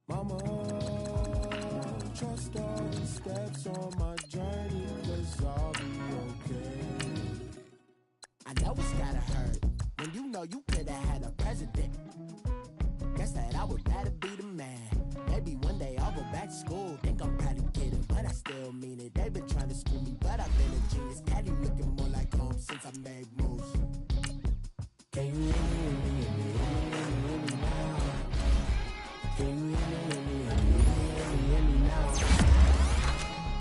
Mama, trust all the steps on my journey, 'cause I'll be okay. I know it's gotta hurt when you know you could've had a president. Guess that I would rather be the man. Maybe one day I'll go back to school. Think I'm probably kidding, but I still mean it. They've been trying to school me, but I've been a genius. Caddy looking more like home since I made moves. Can you hear me, hear me, hear me, hear me, hear me now? Can you hear me, hear me, hear me, hear me, hear me now?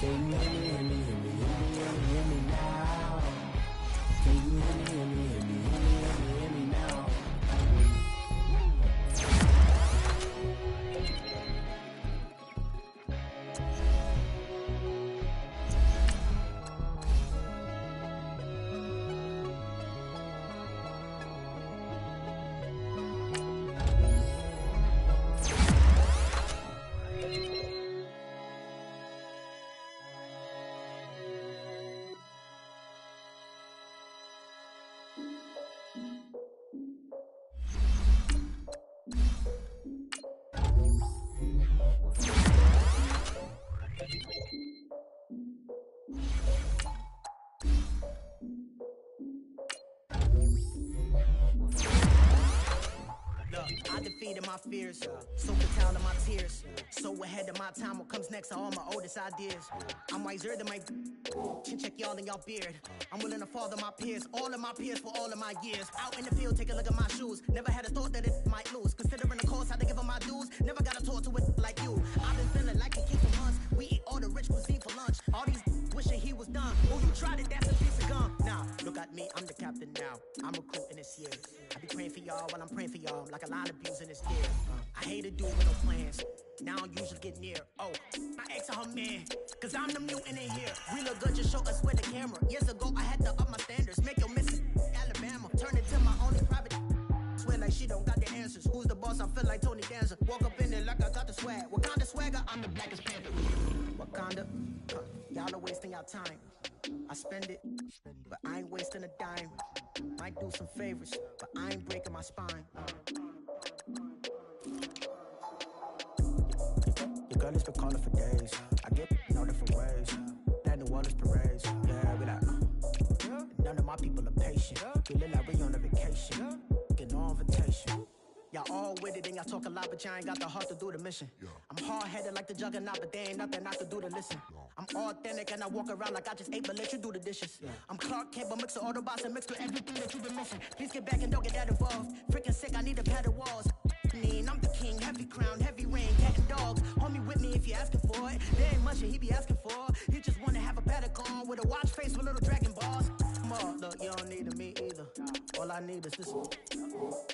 Can you hear me, hear me, hear me, hear me, hear me, hear me now? Can you hear me, hear me, hear me, hear me, hear me, hear me now? I defeated my fears, so fatal of my tears. So ahead of my time, what comes next are all my oldest ideas. I'm wiser than my check y'all in y'all beard. I'm willing to father my peers, all of my peers for all of my years. Out in the field, take a look at my shoes. Never had a thought that it might lose. Considering the cost, I had to give them my dues. Never got a talk to it like you. I've been feeling like a king for months. We eat all the rich cuisine for lunch. All these wishing he was done. Oh, you tried it, that's a piece of gum. Now, look at me, I'm the captain now. I'm recruiting this year. I be praying for y'all while I'm praying for y'all. Like a line abusing this year. I hate to do with no plans. Now I usually get near. Oh, my ex her man, cause I'm the mutant in here. We look good, just show us with the camera. Years ago, I had to up my standards. Make your missing Alabama. Turn it to my only private. Swear like she don't got the answers. Who's the boss? I feel like Tony Danza. Walk up in there like I got the swag. What kind of swagger? I'm the blackest panther. Wakanda, y'all are wasting your time. I spend it, but I ain't wasting a dime. Might do some favors, but I ain't breaking my spine. Your girl has been calling for days. I get in all different ways. That New Orleans parades. Yeah, we like, none of my people are patient. We look like we on a vacation. Get no invitation. Y'all all with it and y'all talk a lot, but y'all ain't got the heart to do the mission. I'm hard-headed like the juggernaut, but there ain't nothing I can do to listen. I'm authentic and I walk around like I just ate, but let you do the dishes. I'm Clark Kent, but mix the Autobots and mix with everything that you've been missing. Please get back and don't get that involved. Freaking sick, I need a pad of walls. I'm the king, heavy crown, heavy rain, cat and dogs. Homie with me if you're asking for it. There ain't much that he be asking for. He just wanna have a paddock on with a watch face with little dragon balls. Look, you don't need me either. All I need is this.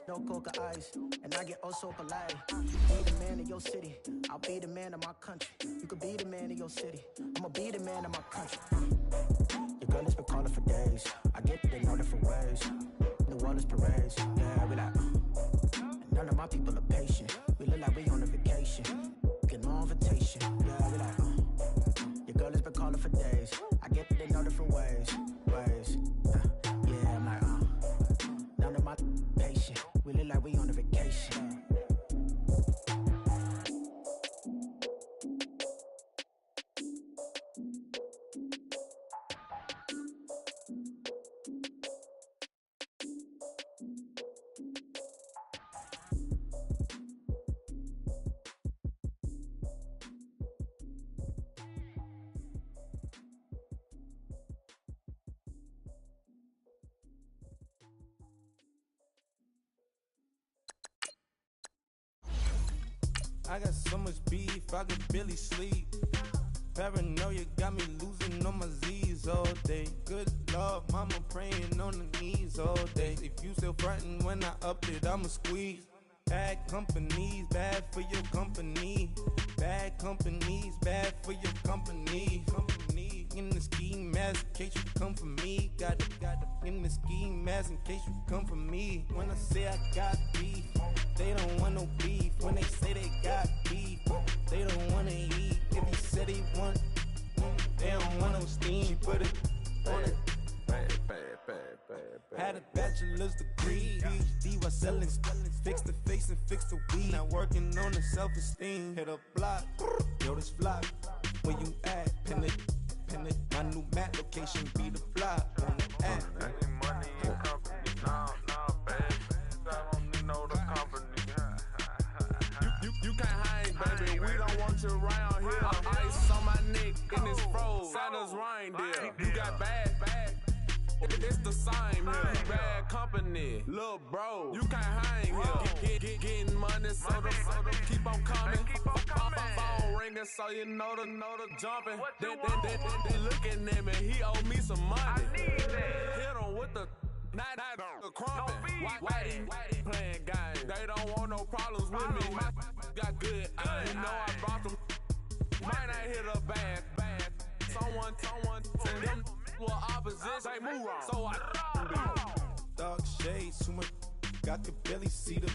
No coca ice, and I get oh so polite. Be the man of your city, I'll be the man of my country. You could be the man of your city, I'ma be the man of my country. Your girl has been calling for days. I get it in all different ways. New Orleans parades, yeah, we like. None of my people are patient. We look like we on a vacation. Get no invitation, yeah, we like. Your girl has been calling for days. I get it in all different ways. Yeah, I'm like, none of my patient. We look like we on a vacation. I got so much beef, I could barely sleep. Paranoia got me losing on my Z's all day. Good Lord, mama praying on the knees all day. If you still frontin' when I up it, I'ma squeeze. Bad companies, bad for your company. Bad companies, bad for your company. In the ski mask in case you come for me. Got it in the ski mask in case you come for me. When I say I got beef, they don't want no beef. When they say they got beef, they don't wanna eat. If you said they want, they don't want no steam. She put it on it. Had a bachelor's degree, PhD was selling fix Fix the face and fix the weed. Not working on the self-esteem. Hit a block, yo, this flock. Where you at? Pin it. My new map location be the block on the app. Money and company, nah, baby. I don't need no the company. You can't hang, baby. We don't want you around here. Ice on my neck in this froze. Santa's reindeer. You got bad. It's the same here. You bad company, little bro. You can't hang here. Getting money, so the keep on coming. Phone ringing, so you know the jumping. They looking at me. He owe me some money. Hit him with the not the crumping. Whitey playing games. They don't want no problems with me. Got good. I know I brought them. Might not hit a bad. Someone send them. Opposition, they move wrong. So I dark shades, too much. I could barely see them.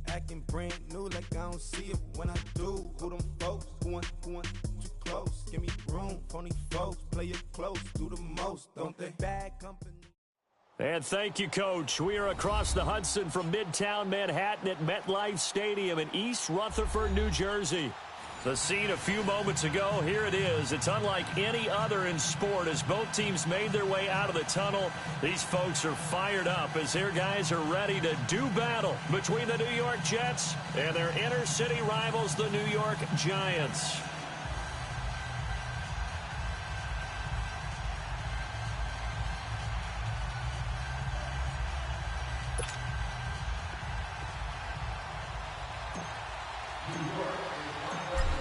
Acting brand new, like I don't see it when I do. Who them folks? Who want too close? Give me room, phony folks. Play it close, do the most, don't they? Bad company. And thank you, Coach. We are across the Hudson from Midtown Manhattan at MetLife Stadium in East Rutherford, New Jersey. The scene a few moments ago, here it is. It's unlike any other in sport as both teams made their way out of the tunnel. These folks are fired up as their guys are ready to do battle between the New York Jets and their inner city rivals, the New York Giants.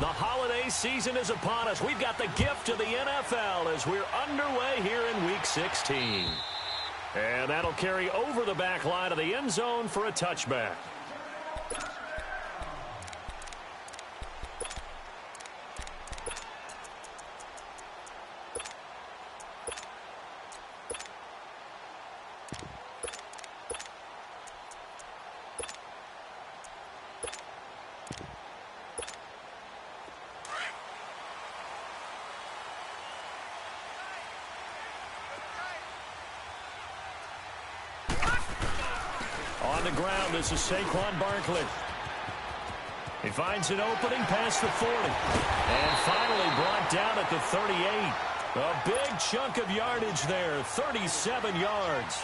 The holiday season is upon us. We've got the gift of the NFL as we're underway here in Week 16. And that'll carry over the back line of the end zone for a touchback. On the ground, this is Saquon Barkley. He finds an opening past the 40. And finally brought down at the 38. A big chunk of yardage there, 37 yards.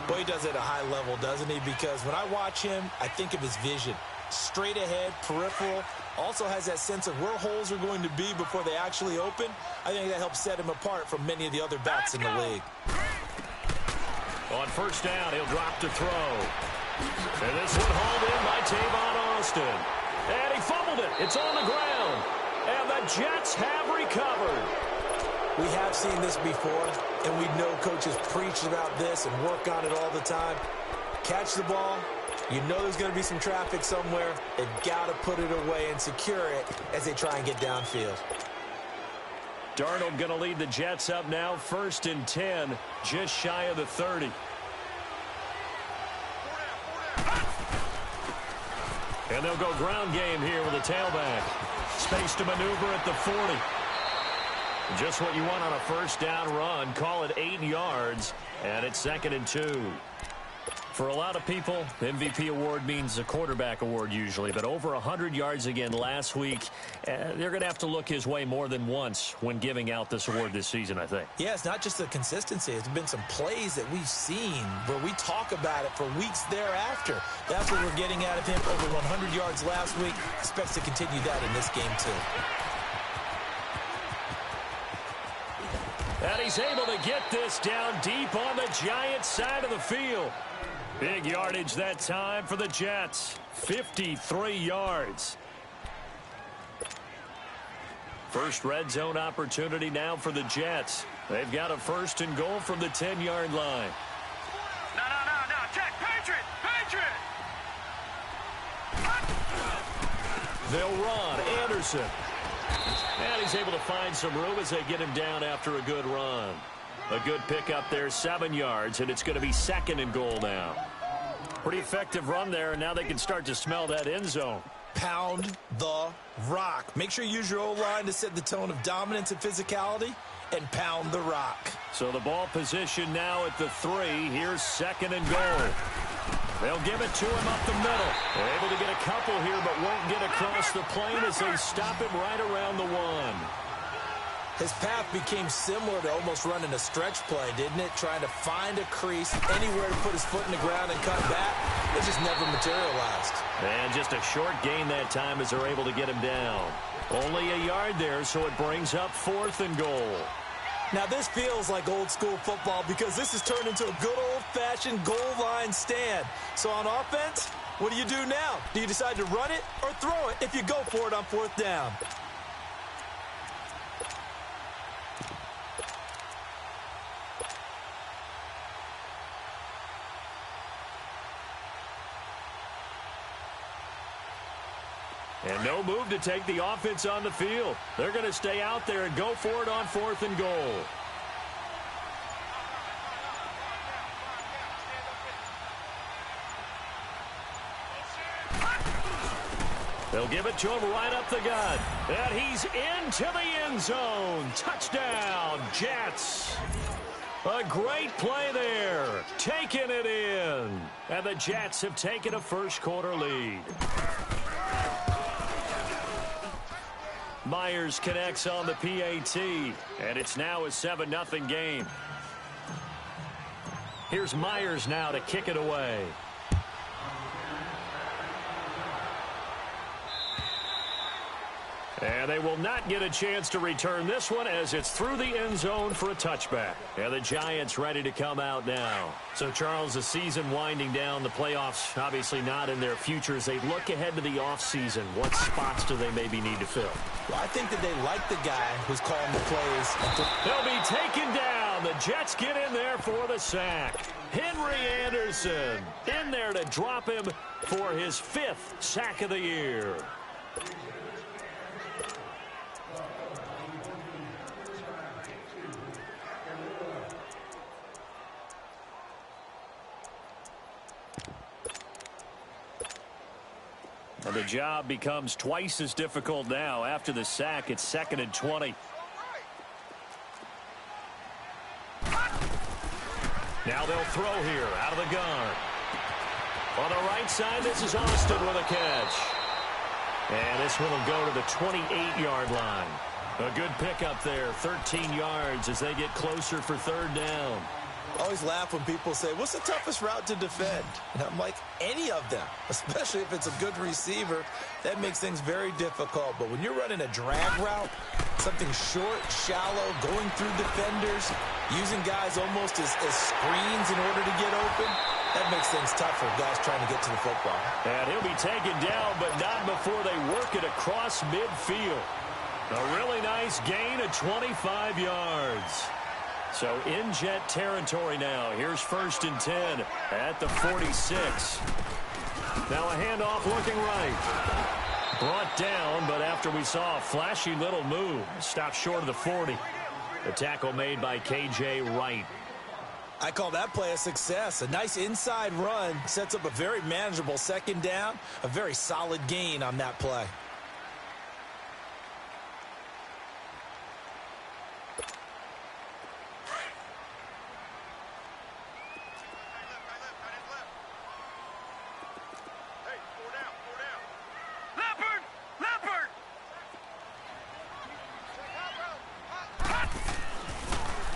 Well, he does it at a high level, doesn't he? Because when I watch him, I think of his vision. Straight ahead, peripheral. Also has that sense of where holes are going to be before they actually open. I think that helps set him apart from many of the other backs in the league. On first down, he'll drop to throw. And this one hauled in by Tavon Austin. And he fumbled it. It's on the ground. And the Jets have recovered. We have seen this before, and we know coaches preach about this and work on it all the time. Catch the ball. You know there's going to be some traffic somewhere. They've got to put it away and secure it as they try and get downfield. Darnold going to lead the Jets up now, 1st and 10, just shy of the 30. And they'll go ground game here with a tailback. Space to maneuver at the 40. Just what you want on a first down run. Call it 8 yards, and it's 2nd and 2. For a lot of people, MVP award means a quarterback award usually, but over 100 yards again last week. They're going to have to look his way more than once when giving out this award this season, I think. Yeah, it's not just the consistency. It's been some plays that we've seen where we talk about it for weeks thereafter. That's what we're getting out of him. Over 100 yards last week. Expects to continue that in this game, too. And he's able to get this down deep on the Giants side of the field. Big yardage that time for the Jets. 53 yards. First red zone opportunity now for the Jets. They've got a 1st and goal from the 10-yard line. No. Check. Patriot. They'll run. Anderson. And he's able to find some room as they get him down after a good run. A good pickup there, 7 yards, and it's going to be 2nd and goal now. Pretty effective run there, and now they can start to smell that end zone. Pound the rock. Make sure you use your O-line to set the tone of dominance and physicality, and pound the rock. So the ball position now at the 3. Here's 2nd and goal. They'll give it to him up the middle. They're able to get a couple here, but won't get across the plane as they stop him right around the 1. His path became similar to almost running a stretch play, didn't it? Trying to find a crease, anywhere to put his foot in the ground and cut back. It just never materialized. And just a short gain that time as they're able to get him down. Only a yard there, so it brings up 4th and goal. Now, this feels like old-school football because this has turned into a good old-fashioned goal line stand. So on offense, what do you do now? Do you decide to run it or throw it if you go for it on 4th down? And no move to take the offense on the field. They're going to stay out there and go for it on 4th and goal. They'll give it to him right up the gut. And he's into the end zone. Touchdown, Jets. A great play there. Taking it in. And the Jets have taken a first-quarter lead. Myers connects on the PAT, and it's now a 7-0 game. Here's Myers now to kick it away. And they will not get a chance to return this one as it's through the end zone for a touchback. And the Giants ready to come out now. So, Charles, the season winding down, the playoffs obviously not in their future. As they look ahead to the offseason, what spots do they maybe need to fill? Well, I think that they like the guy who's calling the plays. They'll be taken down. The Jets get in there for the sack. Henry Anderson in there to drop him for his 5th sack of the year. And the job becomes twice as difficult now. After the sack, it's 2nd and 20. Now they'll throw here out of the gun. On the right side, this is Austin with a catch. And this one will go to the 28-yard line. A good pickup there, 13 yards as they get closer for 3rd down. I always laugh when people say, what's the toughest route to defend? And I'm like, any of them, especially if it's a good receiver. That makes things very difficult. But when you're running a drag route, something short, shallow, going through defenders, using guys almost as screens in order to get open, that makes things tough for guys trying to get to the football. And he'll be taken down, but not before they work it across midfield. A really nice gain of 25 yards. So in Jet territory now. Here's 1st and 10 at the 46. Now a handoff looking right. Brought down, but after we saw a flashy little move, stopped short of the 40. The tackle made by K.J. Wright. I call that play a success. A nice inside run sets up a very manageable 2nd down. A very solid gain on that play.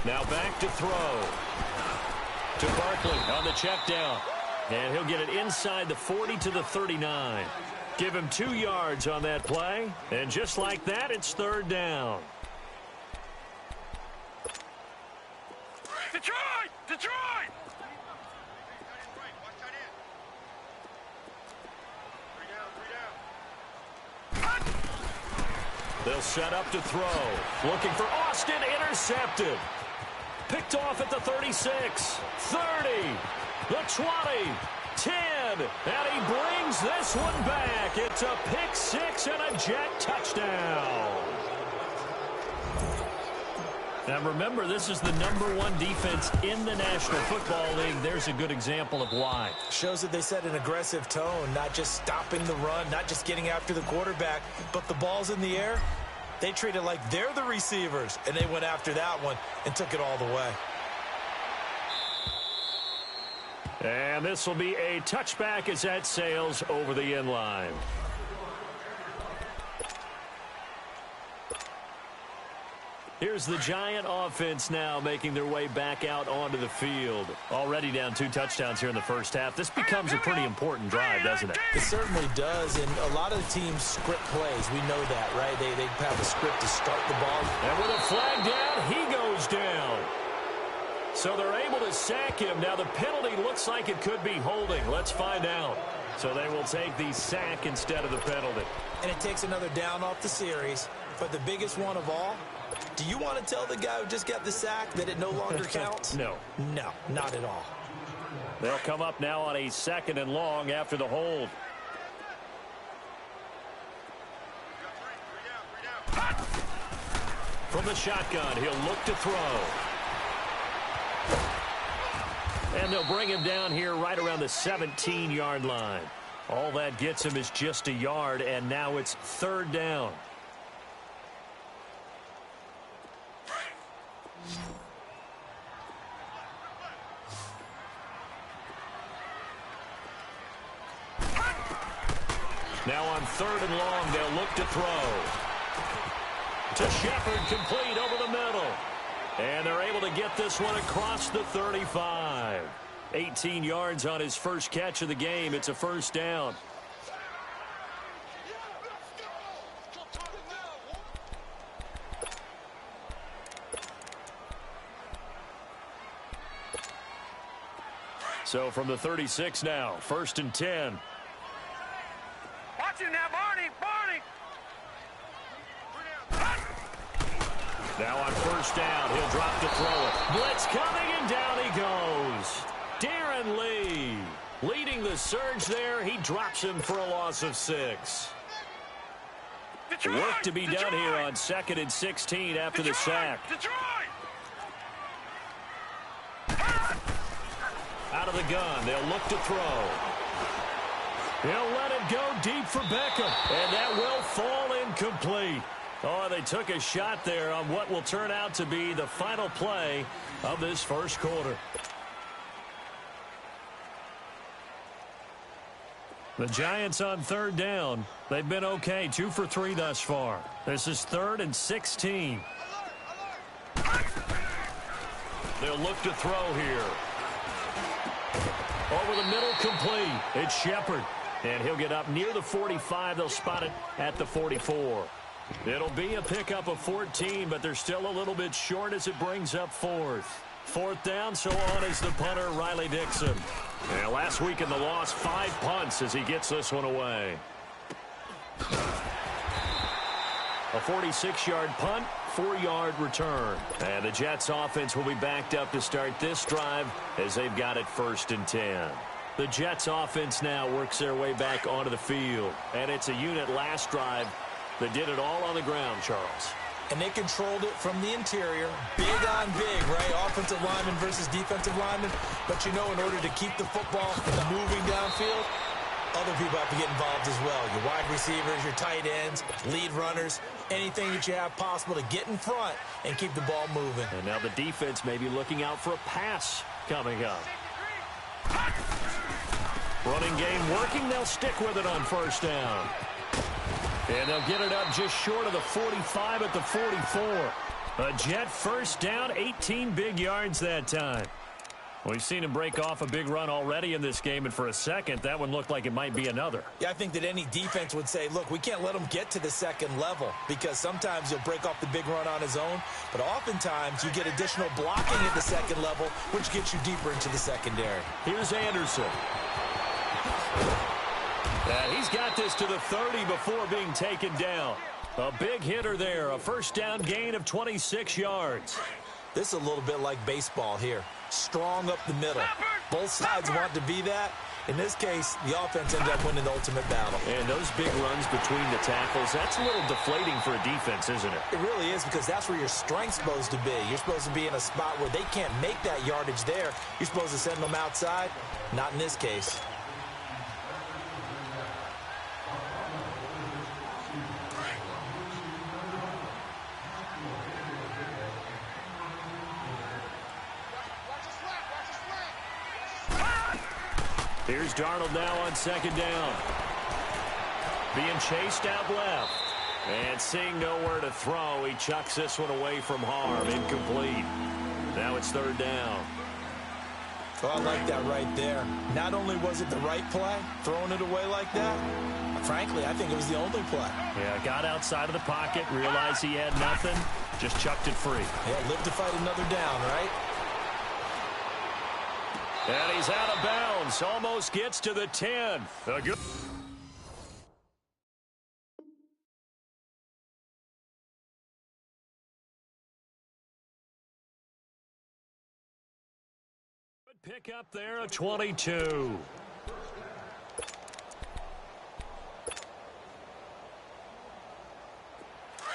Now back to throw. To Barkley on the check down. And he'll get it inside the 40 to the 39. Give him 2 yards on that play. And just like that, it's 3rd down. Detroit! Detroit! They'll set up to throw. Looking for Austin. Intercepted. Picked off at the 36. 30. The 20. 10. And he brings this one back. It's a pick 6 and a Jet touchdown. Now remember, this is the #1 defense in the National Football League. There's a good example of why. Shows that they set an aggressive tone, not just stopping the run, not just getting after the quarterback, but the ball's in the air. They treat it like they're the receivers, and they went after that one and took it all the way. And this will be a touchback as that sails over the end line. Here's the Giant offense now making their way back out onto the field. Already down 2 touchdowns here in the first half. This becomes a pretty important drive, doesn't it? It certainly does, and a lot of the teams script plays. We know that, right? They have a script to start the ball. And with a flag down, he goes down. So they're able to sack him. Now the penalty looks like it could be holding. Let's find out. So they will take the sack instead of the penalty. And it takes another down off the series. But the biggest one of all, do you want to tell the guy who just got the sack that it no longer counts? No. No, not at all. They'll come up now on a 2nd and long after the hold. From the shotgun, he'll look to throw. And they'll bring him down here right around the 17-yard line. All that gets him is just a yard, and now it's 3rd down. Now on 3rd and long, they'll look to throw. To Shepard, complete over the middle. And they're able to get this one across the 35. 18 yards on his first catch of the game. It's a 1st down. So from the 36 now, 1st and 10. Watch him now, Barney! Now on 1st down, he'll drop to throw it. Blitz coming, and down he goes. Darren Lee leading the surge there. He drops him for a loss of 6. Detroit! Work to be done here on 2nd and 16 after the sack. Out of the gun, they'll look to throw. He'll let it go deep for Beckham, and that will fall incomplete. Oh, they took a shot there on what will turn out to be the final play of this first quarter. The Giants on 3rd down. They've been okay, 2 for 3 thus far. This is 3rd and 16. They'll look to throw here. Over the middle, complete. It's Shepard. And he'll get up near the 45. They'll spot it at the 44. It'll be a pickup of 14, but they're still a little bit short as it brings up 4th. 4th down, so on is the punter, Riley Dixon. And last week in the loss, 5 punts as he gets this one away. A 46-yard punt, 4-yard return. And the Jets offense will be backed up to start this drive as they've got it 1st and 10. The Jets offense now works their way back onto the field. And it's a unit last drive that did it all on the ground, Charles. And they controlled it from the interior. Big on big, right? Offensive lineman versus defensive lineman. But, you know, in order to keep the football moving downfield, other people have to get involved as well. Your wide receivers, your tight ends, lead runners, anything that you have possible to get in front and keep the ball moving. And now the defense may be looking out for a pass coming up. Running game working. They'll stick with it on 1st down. And they'll get it up just short of the 45 at the 44. A Jet 1st down, 18 big yards that time. We've seen him break off a big run already in this game, and for a second, that one looked like it might be another. Yeah, I think that any defense would say, look, we can't let him get to the 2nd level because sometimes he'll break off the big run on his own, but oftentimes you get additional blocking at the 2nd level, which gets you deeper into the secondary. Here's Anderson. And he's got this to the 30 before being taken down. A big hitter there, a 1st down gain of 26 yards. This is a little bit like baseball here. Strong up the middle. Both sides want to be that. In this case, the offense ended up winning the ultimate battle. And those big runs between the tackles, that's a little deflating for a defense, isn't it? It really is, because that's where your strength's supposed to be. You're supposed to be in a spot where they can't make that yardage there. You're supposed to send them outside. Not in this case. Here's Darnold now on second down. Being chased out left. And seeing nowhere to throw, he chucks this one away from harm. Incomplete. Now it's third down. Oh, I like that right there. Not only was it the right play, throwing it away like that, frankly, I think it was the only play. Yeah, got outside of the pocket, realized he had nothing, just chucked it free. Yeah, live to fight another down, right? And he's out of bounds. Almost gets to the 10. A good pick up there, a 22.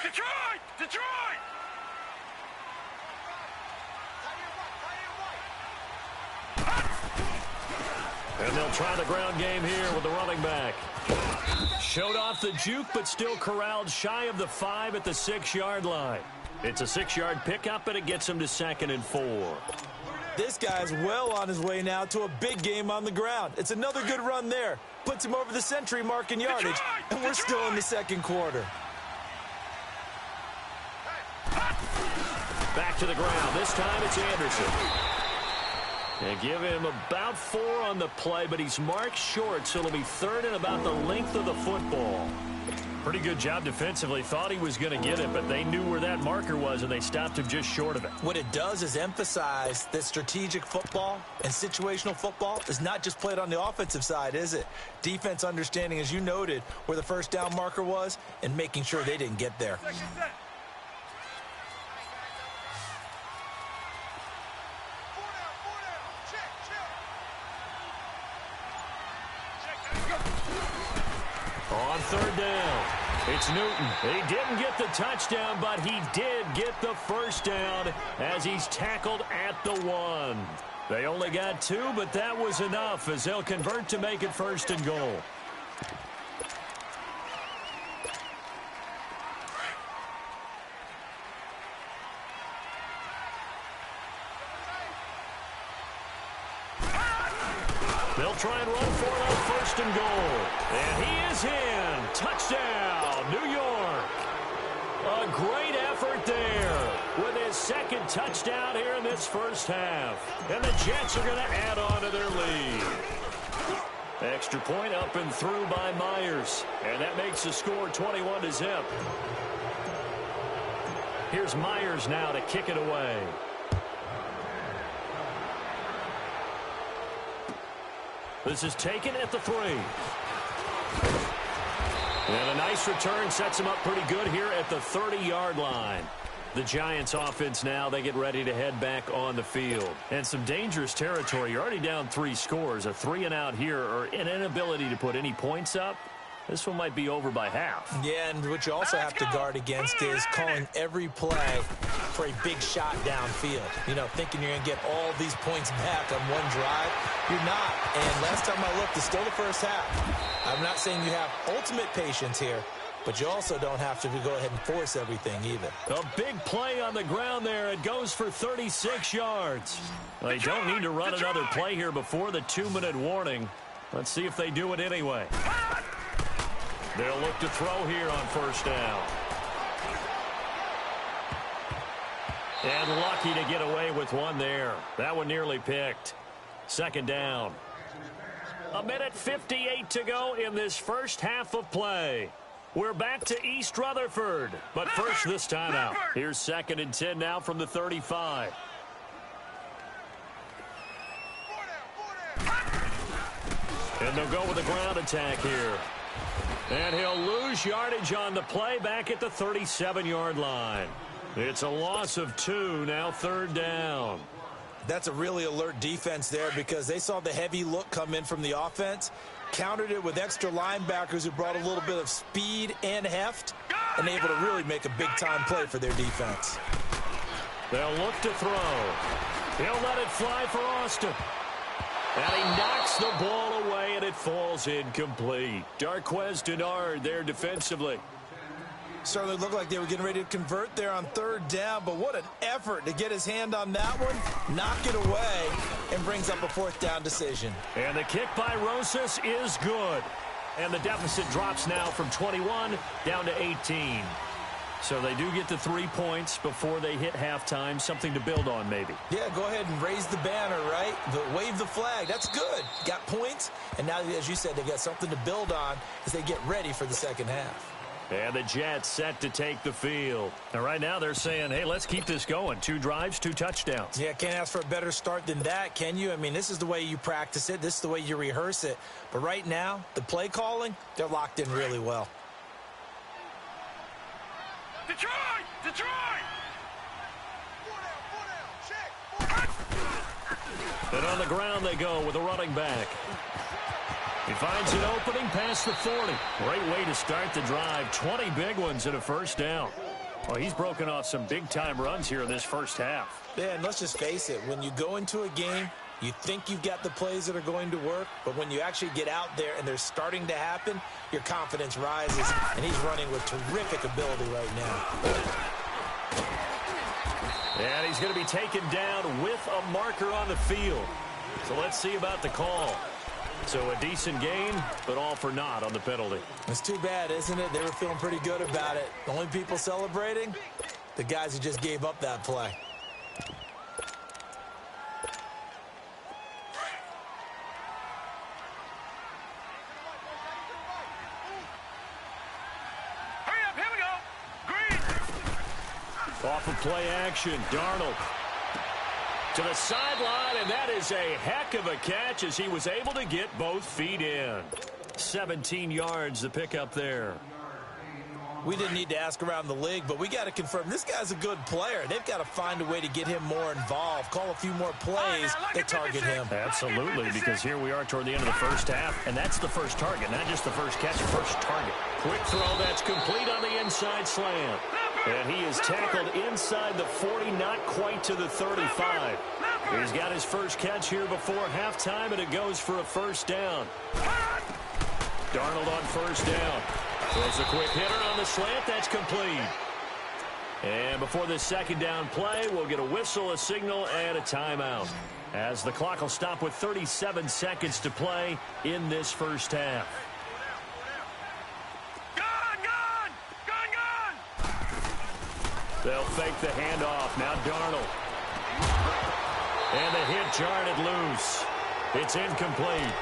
Detroit! Detroit! And they'll try the ground game here with the running back. Showed off the juke, but still corralled shy of the 5 at the 6-yard line. It's a 6-yard pickup, and it gets him to 2nd and 4. This guy's well on his way now to a big game on the ground. It's another good run there. Puts him over the century mark in yardage, and we're still in the second quarter. Back to the ground. This time it's Anderson. And give him about 4 on the play, but he's marked short, so it'll be 3rd and about the length of the football. Pretty good job defensively. Thought he was going to get it, but they knew where that marker was, and they stopped him just short of it. What it does is emphasize that strategic football and situational football is not just played on the offensive side, is it? Defense understanding, as you noted, where the first down marker was and making sure they didn't get there. On 3rd down, it's Newton. He didn't get the touchdown, but he did get the first down as he's tackled at the 1. They only got 2, but that was enough as they'll convert to make it 1st and goal. They'll try and run for it on 1st and goal. And he is in. Touchdown, New York. A great effort there with his 2nd touchdown here in this first half. And the Jets are going to add on to their lead. Extra point up and through by Myers. And that makes the score 21-0. Here's Myers now to kick it away. This is taken at the 3. And a nice return sets him up pretty good here at the 30-yard line. The Giants offense now, they get ready to head back on the field. And some dangerous territory. You're already down 3 scores. A 3-and-out here or an inability to put any points up. This one might be over by half. Yeah, and what you also have to guard against is calling every play for a big shot downfield. You know, thinking you're going to get all these points back on one drive. You're not. And last time I looked, it's still the first half. I'm not saying you have ultimate patience here, but you also don't have to go ahead and force everything either. A big play on the ground there. It goes for 36 yards. They don't need to run another play here before the 2-minute warning. Let's see if they do it anyway. They'll look to throw here on 1st down. And lucky to get away with one there. That one nearly picked. 2nd down. 1:58 to go in this first half of play. We're back to East Rutherford. But first this timeout. Here's 2nd and 10 now from the 35. And they'll go with a ground attack here. And he'll lose yardage on the play back at the 37-yard line. It's a loss of 2, now 3rd down. That's a really alert defense there because they saw the heavy look come in from the offense, countered it with extra linebackers who brought a little bit of speed and heft, and able to really make a big-time play for their defense. They'll look to throw. He'll let it fly for Austin. And he knocks the ball away, and it falls incomplete. Darquez Denard there defensively. Certainly looked like they were getting ready to convert there on third down, but what an effort to get his hand on that one, knock it away, and brings up a fourth down decision. And the kick by Rosas is good. And the deficit drops now from 21 down to 18. So they do get the 3 points before they hit halftime, something to build on maybe. Yeah, go ahead and raise the banner, right? Wave the flag. That's good. Got points, and now, as you said, they got something to build on as they get ready for the second half. And the Jets set to take the field. And right now they're saying, hey, let's keep this going. 2 drives, 2 touchdowns. Yeah, can't ask for a better start than that, can you? I mean, this is the way you practice it. This is the way you rehearse it. But right now, the play calling, they're locked in really well. Detroit! Detroit! And on the ground they go with a running back. He finds an opening past the 40. Great way to start the drive. 20 big ones and a first down. Well, he's broken off some big-time runs here in this first half. Yeah, and let's just face it. When you go into a game, you think you've got the plays that are going to work, but when you actually get out there and they're starting to happen, your confidence rises, and he's running with terrific ability right now. And he's going to be taken down with a marker on the field. So let's see about the call. So a decent gain, but all for naught on the penalty. It's too bad, isn't it? They were feeling pretty good about it. The only people celebrating, the guys who just gave up that play. Hurry up, here we go. Green. Off of play action, Darnold to the sideline, and that is a heck of a catch as he was able to get both feet in. 17 yards to pick up there. We didn't need to ask around the league, but we got to confirm this guy's a good player. They've got to find a way to get him more involved, call a few more plays that target him. Absolutely, because here we are toward the end of the first half, and that's the first target, not just the first catch, first target. Quick throw, that's complete on the inside slant. And he is tackled inside the 40, not quite to the 35. He's got his first catch here before halftime, and it goes for a first down. Darnold on first down. Throws a quick hitter on the slant. That's complete. And before this second down play, we'll get a whistle, a signal, and a timeout, as the clock will stop with 37 seconds to play in this first half. They'll fake the handoff. Now Darnold. And the hit jarred it loose. It's incomplete.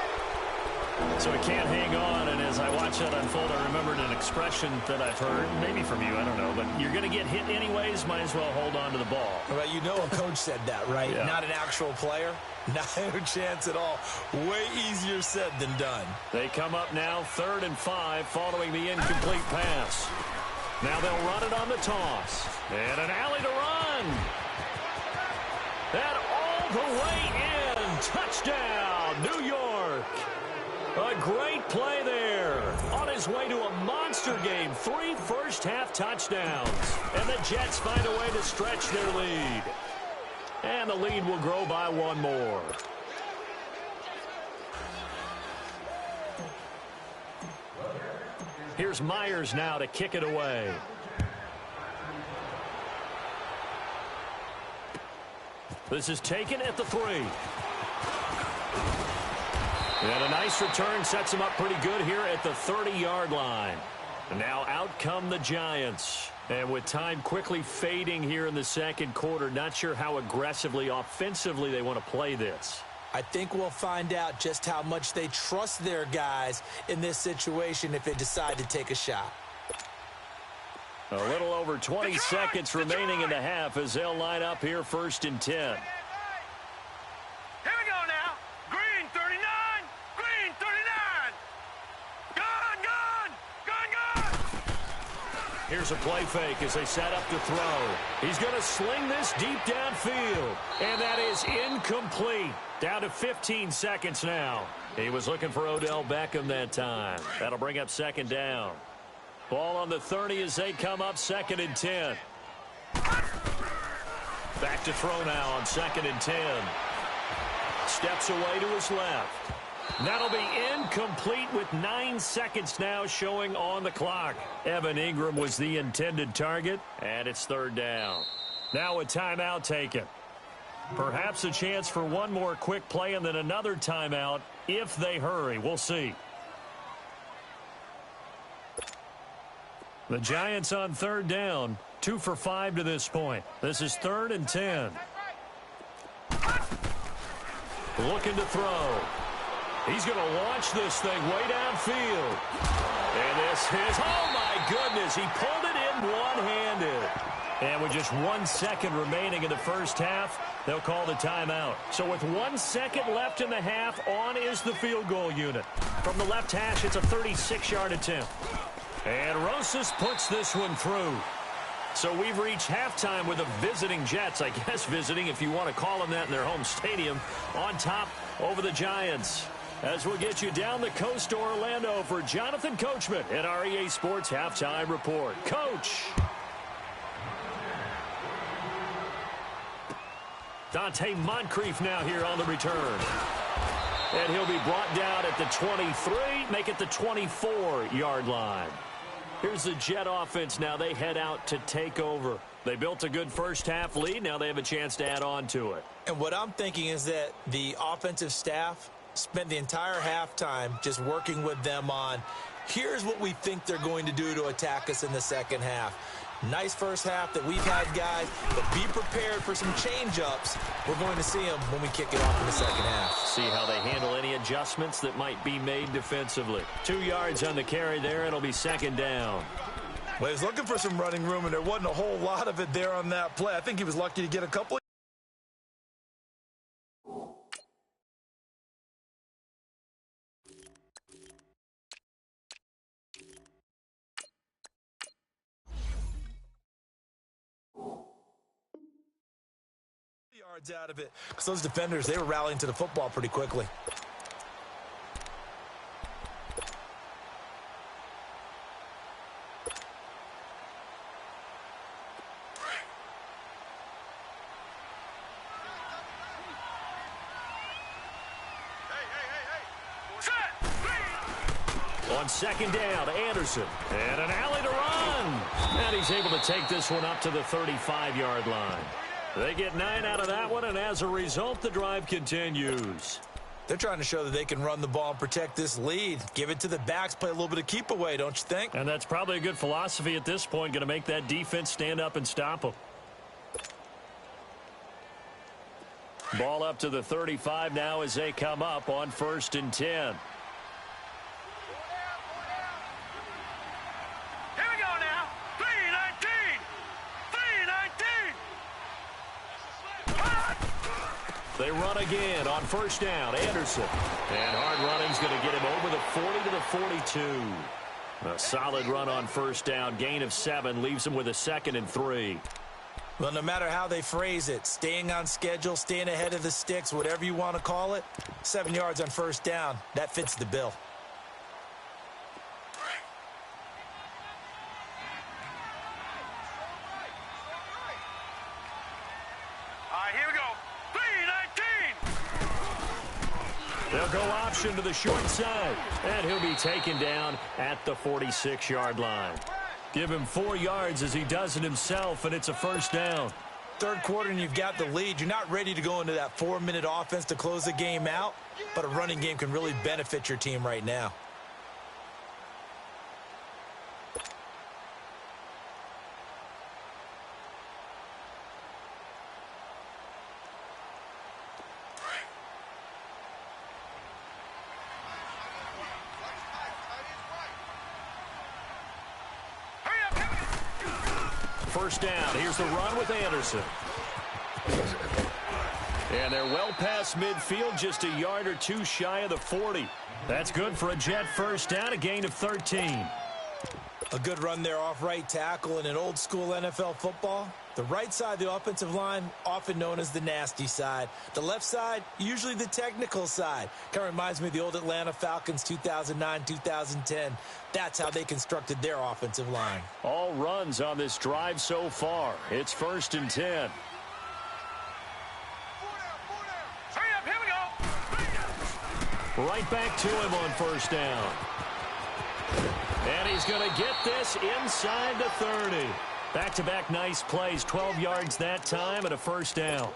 So he can't hang on, and as I watch that unfold, I remembered an expression that I've heard, maybe from you, I don't know, but you're going to get hit anyways, might as well hold on to the ball. Well, you know a coach said that, right? Yeah. Not an actual player. Not a chance at all. Way easier said than done. They come up now 3rd and 5 following the incomplete pass. Now they'll run it on the toss. And an alley to run. And all the way in. Touchdown, New York. A great play there. On his way to a monster game. 3 first-half touchdowns. And the Jets find a way to stretch their lead. And the lead will grow by 1 more. Here's Myers now to kick it away. This is taken at the 3. And a nice return sets him up pretty good here at the 30-yard line. And now out come the Giants. And with time quickly fading here in the second quarter, not sure how aggressively, offensively they want to play this. I think we'll find out just how much they trust their guys in this situation if they decide to take a shot. A little over 20 seconds remaining in the half as they'll line up here 1st and 10. Here we go now. Green 39. Green 39. Gone. Here's a play fake as they set up to throw. He's going to sling this deep downfield. And that is incomplete. Down to 15 seconds now. He was looking for Odell Beckham that time. That'll bring up 2nd down. Ball on the 30 as they come up 2nd and 10. Back to throw now on 2nd and 10. Steps away to his left. That'll be incomplete with 9 seconds now showing on the clock. Evan Ingram was the intended target, and it's third down. Now a timeout taken. Perhaps a chance for one more quick play and then another timeout if they hurry. We'll see. The Giants on third down, 2 for 5 to this point. This is 3rd and 10. Looking to throw. He's going to launch this thing way downfield. And this is, oh my goodness, he pulled it in one-handed. And with just 1 second remaining in the first half, they'll call the timeout. So with 1 second left in the half, on is the field goal unit. From the left hash, it's a 36-yard attempt. And Rosas puts this one through. So we've reached halftime with the visiting Jets, I guess visiting if you want to call them that in their home stadium, on top over the Giants. As we'll get you down the coast to Orlando for Jonathan Coachman at our EA Sports Halftime Report. Coach! Dante Moncrief now here on the return. And he'll be brought down at the 23, make it the 24-yard line. Here's the Jet offense now. They head out to take over. They built a good first-half lead. Now they have a chance to add on to it. And what I'm thinking is that the offensive staff spent the entire halftime just working with them on, here's what we think they're going to do to attack us in the second half. Nice first half that we've had, guys, but be prepared for some change-ups. We're going to see them when we kick it off in the second half. See how they handle any adjustments that might be made defensively. 2 yards on the carry there. It'll be second down. Well, he was looking for some running room, and there wasn't a whole lot of it there on that play. I think he was lucky to get a couple of yards out of it, because those defenders, they were rallying to the football pretty quickly. On second down, Anderson. And an alley to run. And he's able to take this one up to the 35-yard line. They get 9 out of that one, and as a result, the drive continues. They're trying to show that they can run the ball and protect this lead. Give it to the backs, play a little bit of keep away, don't you think? And that's probably a good philosophy at this point, going to make that defense stand up and stop them. Ball up to the 35 now as they come up on 1st and 10. They run again on 1st down. Anderson. And hard running's going to get him over the 40 to the 42. A solid run on 1st down. Gain of 7 leaves him with a 2nd and 3. Well, no matter how they phrase it, staying on schedule, staying ahead of the sticks, whatever you want to call it, 7 yards on 1st down, that fits the bill. They'll go option to the short side, and he'll be taken down at the 46-yard line. Give him 4 yards as he does it himself, and it's a 1st down. Third quarter, and you've got the lead. You're not ready to go into that 4-minute offense to close the game out, but a running game can really benefit your team right now. First down. Here's the run with Anderson. And they're well past midfield, just a yard or 2 shy of the 40. That's good for a Jet first down, a gain of 13. A good run there off right tackle in an old school NFL football. The right side of the offensive line, often known as the nasty side. The left side, usually the technical side. Kind of reminds me of the old Atlanta Falcons 2009-2010. That's how they constructed their offensive line. All runs on this drive so far. It's 1st and 10. Right back to him on first down. And he's going to get this inside the 30. Back-to-back nice plays, 12 yards that time and a first down.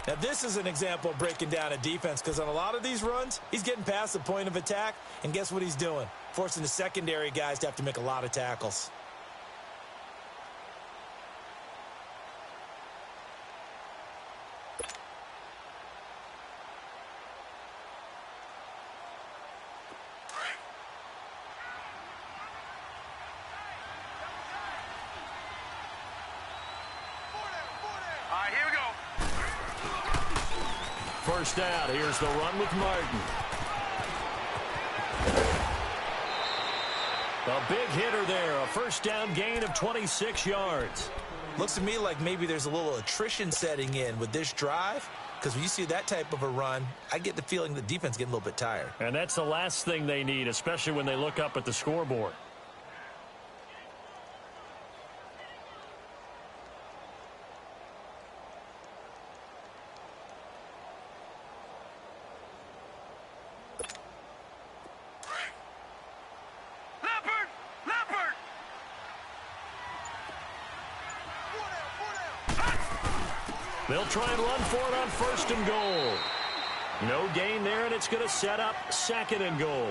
Now, this is an example of breaking down a defense because on a lot of these runs, he's getting past the point of attack, and guess what he's doing? Forcing the secondary guys to have to make a lot of tackles. First down. Here's the run with Martin. A big hitter there. A first down gain of 26 yards. Looks to me like maybe there's a little attrition setting in with this drive, because when you see that type of a run, I get the feeling the defense getting a little bit tired. And that's the last thing they need, especially when they look up at the scoreboard. They'll try and run for it on first and goal. No gain there, and it's going to set up second and goal.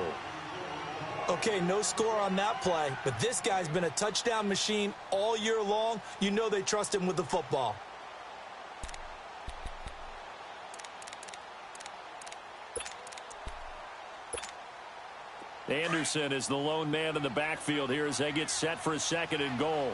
Okay, no score on that play, but this guy's been a touchdown machine all year long. You know they trust him with the football. Anderson is the lone man in the backfield here as they get set for a second and goal.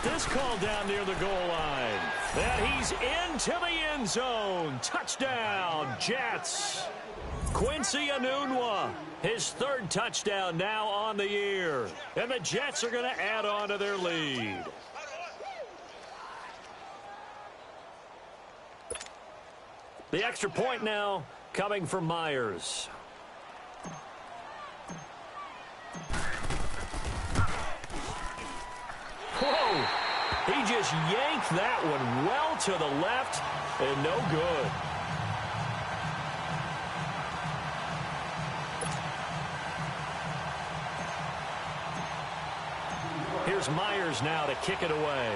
This call down near the goal line. And he's into the end zone. Touchdown, Jets. Quincy Enunwa, his third touchdown now on the year. And the Jets are going to add on to their lead. The extra point now coming from Myers. Whoa! He just yanked that one well to the left and no good. Here's Myers now to kick it away.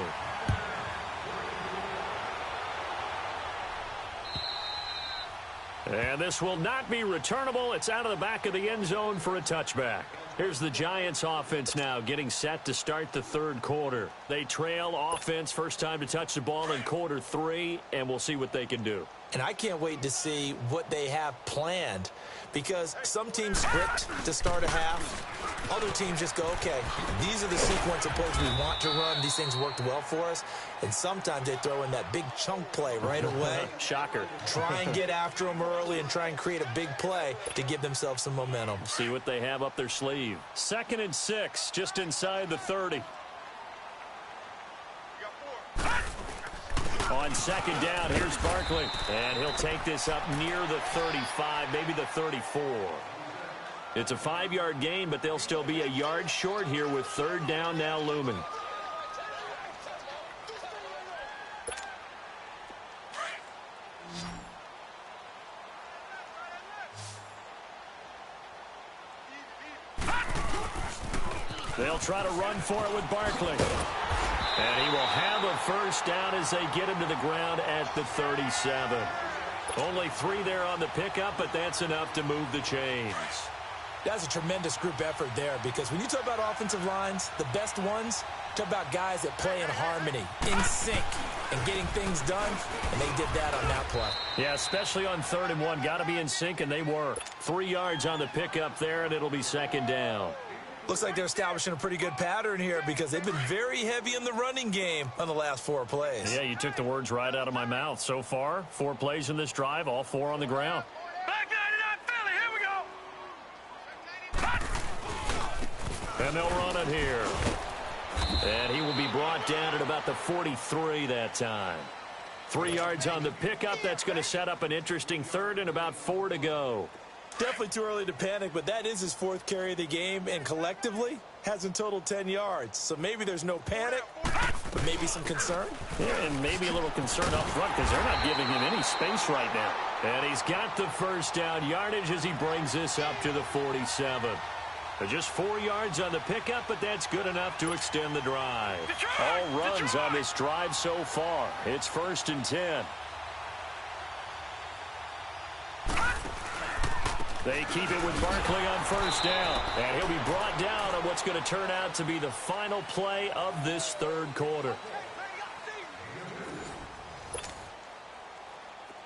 And this will not be returnable. It's out of the back of the end zone for a touchback. Here's the Giants offense now getting set to start the third quarter. They trail offense, first time to touch the ball in quarter 3, and we'll see what they can do. And I can't wait to see what they have planned, because some teams script to start a half. Other teams just go, okay, these are the sequence of plays we want to run. These things worked well for us. And sometimes they throw in that big chunk play right away. Shocker. Try and get after them early and try and create a big play to give themselves some momentum. See what they have up their sleeve. 2nd and 6, just inside the 30. On second down, here's Barkley. And he'll take this up near the 35, maybe the 34. It's a 5-yard gain, but they'll still be a yard short here with third down now looming. They'll try to run for it with Barkley. And he will have a first down as they get him to the ground at the 37. Only 3 there on the pickup, but that's enough to move the chains. That's a tremendous group effort there, because when you talk about offensive lines, the best ones, talk about guys that play in harmony, in sync, and getting things done, and they did that on that play. Yeah, especially on 3rd and 1. Got to be in sync, and they were. 3 yards on the pickup there, and it'll be second down. Looks like they're establishing a pretty good pattern here, because they've been very heavy in the running game on the last 4 plays. Yeah, you took the words right out of my mouth. So far, 4 plays in this drive, all 4 on the ground. Back 99 Philly, here we go. And they'll run it here. And he will be brought down at about the 43 that time. 3 yards on the pickup. That's going to set up an interesting 3rd and about 4 to go. Definitely too early to panic, but that is his 4th carry of the game, and collectively hasn't totaled 10 yards. So maybe there's no panic, but maybe some concern. Yeah, and maybe a little concern up front because they're not giving him any space right now. And he's got the first down yardage as he brings this up to the 47. Just 4 yards on the pickup, but that's good enough to extend the drive. All runs on this drive so far. It's 1st and 10. They keep it with Barkley on first down. And he'll be brought down on what's going to turn out to be the final play of this 3rd quarter.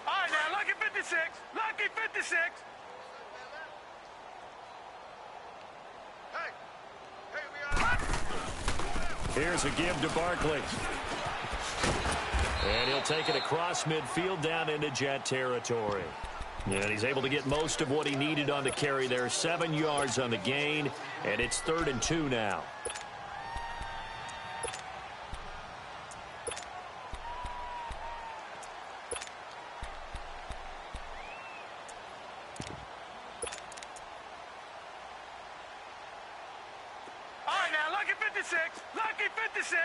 All right, now, lucky 56. Lucky 56. Here's a give to Barkley. And he'll take it across midfield down into Jet territory. And he's able to get most of what he needed on the carry there. 7 yards on the gain, and it's 3rd and 2 now. All right, now, lucky 56. Lucky 56.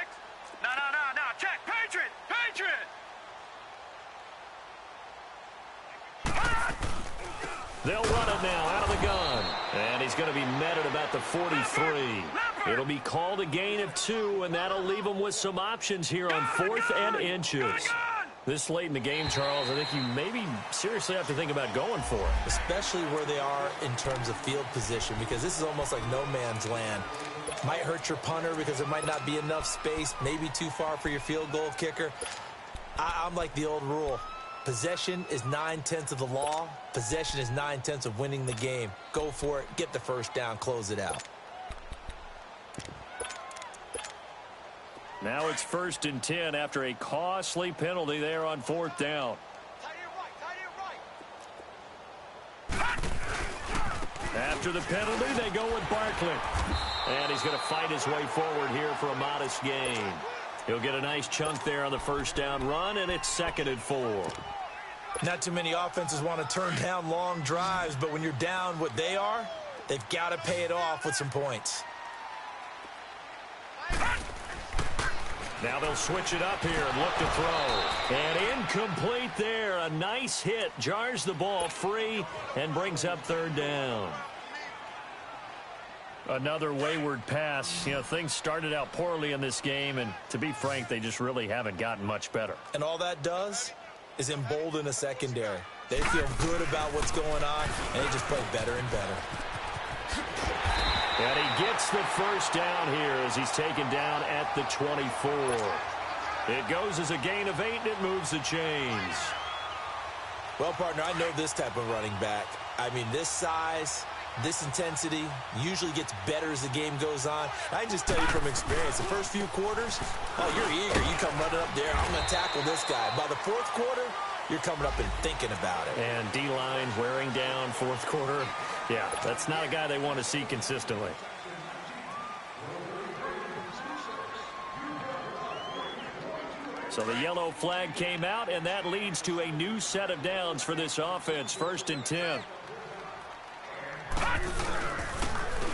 No. Check. Patriot. They'll run it now out of the gun. And he's going to be met at about the 43. It'll be called a gain of 2, and that'll leave him with some options here on 4th and inches. This late in the game, Charles, I think you maybe seriously have to think about going for it. Especially where they are in terms of field position, because this is almost like no man's land. Might hurt your punter because there might not be enough space, maybe too far for your field goal kicker. I'm like the old rule. Possession is 9/10 of the law. Possession is 9/10 of winning the game. Go for it. Get the first down. Close it out. Now it's 1st and 10 after a costly penalty there on 4th down. After the penalty, they go with Barkley. And he's going to fight his way forward here for a modest gain. He'll get a nice chunk there on the first down run, and it's 2nd and 4. Not too many offenses want to turn down long drives, but when you're down what they are, they've got to pay it off with some points. Now they'll switch it up here and look to throw. And incomplete there. A nice hit. Jars the ball free and brings up 3rd down. Another wayward pass. You know, things started out poorly in this game, and to be frank, they just really haven't gotten much better. And all that does is embolden a secondary. They feel good about what's going on, and they just play better and better. And he gets the first down here as he's taken down at the 24. It goes as a gain of 8, and it moves the chains. Well, partner, I know this type of running back. I mean, this size, this intensity usually gets better as the game goes on. I can just tell you from experience, the first few quarters, oh, you're eager. You come running up there, I'm going to tackle this guy. By the 4th quarter, you're coming up and thinking about it. And D-line wearing down 4th quarter. Yeah, that's not a guy they want to see consistently. So the yellow flag came out, and that leads to a new set of downs for this offense. 1st and 10.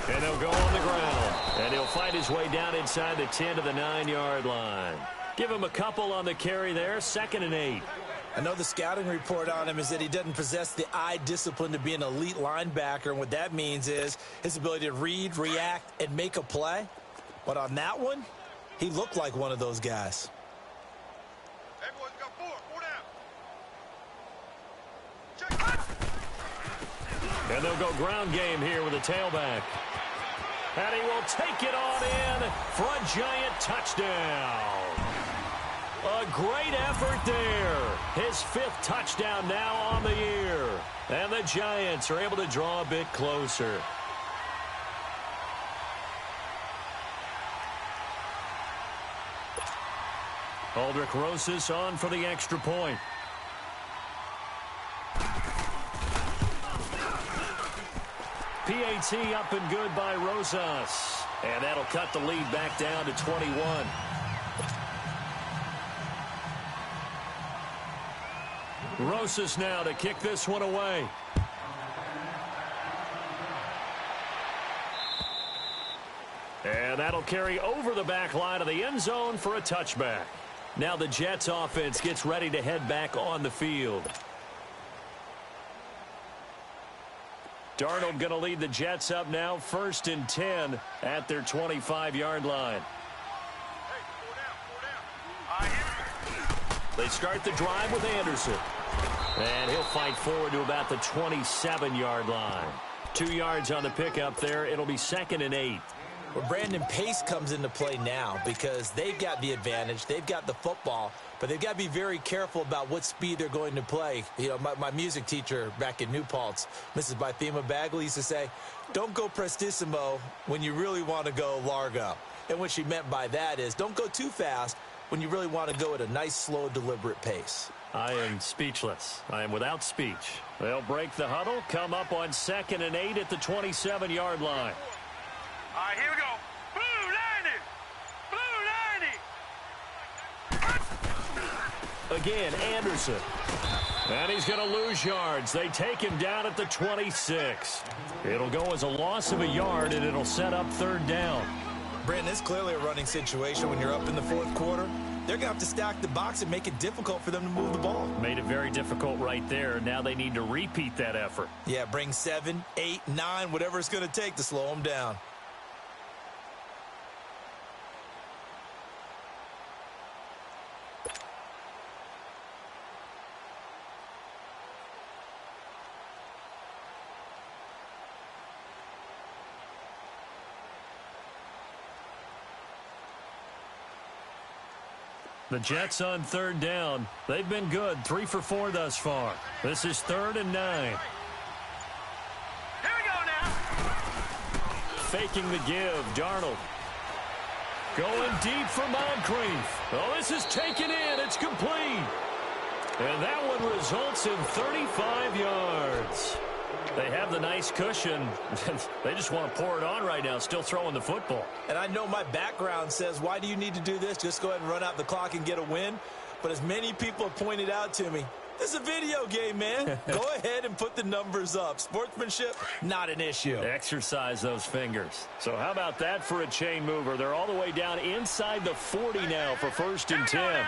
And they'll go on the ground. And he'll fight his way down inside the 10 to the 9-yard line. Give him a couple on the carry there. 2nd and 8. I know the scouting report on him is that he doesn't possess the eye discipline to be an elite linebacker. And what that means is his ability to read, react, and make a play. But on that one, he looked like one of those guys. Everyone's got 4 down. And they'll go ground game here with a tailback. And he will take it on in for a giant touchdown. A great effort there. His 5th touchdown now on the year. And the Giants are able to draw a bit closer. Aldrich Rosas on for the extra point. PAT up and good by Rosas. And that'll cut the lead back down to 21. Rosas now to kick this one away. that'll carry over the back line of the end zone for a touchback. Now the Jets offense gets ready to head back on the field. Darnold going to lead the Jets up now, 1st and 10 at their 25-yard line. They start the drive with Anderson. And he'll fight forward to about the 27-yard line. 2 yards on the pickup there. It'll be 2nd and 8. Well, Brandon, pace comes into play now because they've got the advantage. They've got the football, but they've got to be very careful about what speed they're going to play. You know, my music teacher back in New Paltz, Mrs. Bythema Bagley, used to say, don't go prestissimo when you really want to go largo. And what she meant by that is don't go too fast when you really want to go at a nice, slow, deliberate pace. I am speechless. I am without speech. They'll break the huddle, come up on 2nd and 8 at the 27-yard line. All right, here we go. Blue 90. Blue 90. Again, Anderson. And he's going to lose yards. They take him down at the 26. It'll go as a loss of a yard, and it'll set up 3rd down. Brandon, it's clearly a running situation when you're up in the 4th quarter. They're going to have to stack the box and make it difficult for them to move the ball. Made it very difficult right there. Now they need to repeat that effort. Yeah, bring 7, 8, 9, whatever it's going to take to slow them down. The Jets on 3rd down. They've been good, 3 for 4 thus far. This is 3rd and 9. Here we go now. Faking the give, Darnold. Going deep for Moncrief. Oh, this is taken in. It's complete. And that one results in 35 yards. They have the nice cushion. They just want to pour it on right now, still throwing the football. And I know my background says, why do you need to do this? Just go ahead and run out the clock and get a win. But as many people have pointed out to me, this is a video game, man. Go ahead and put the numbers up. Sportsmanship, not an issue. Exercise those fingers. So how about that for a chain mover? They're all the way down inside the 40 now for 1st and 10.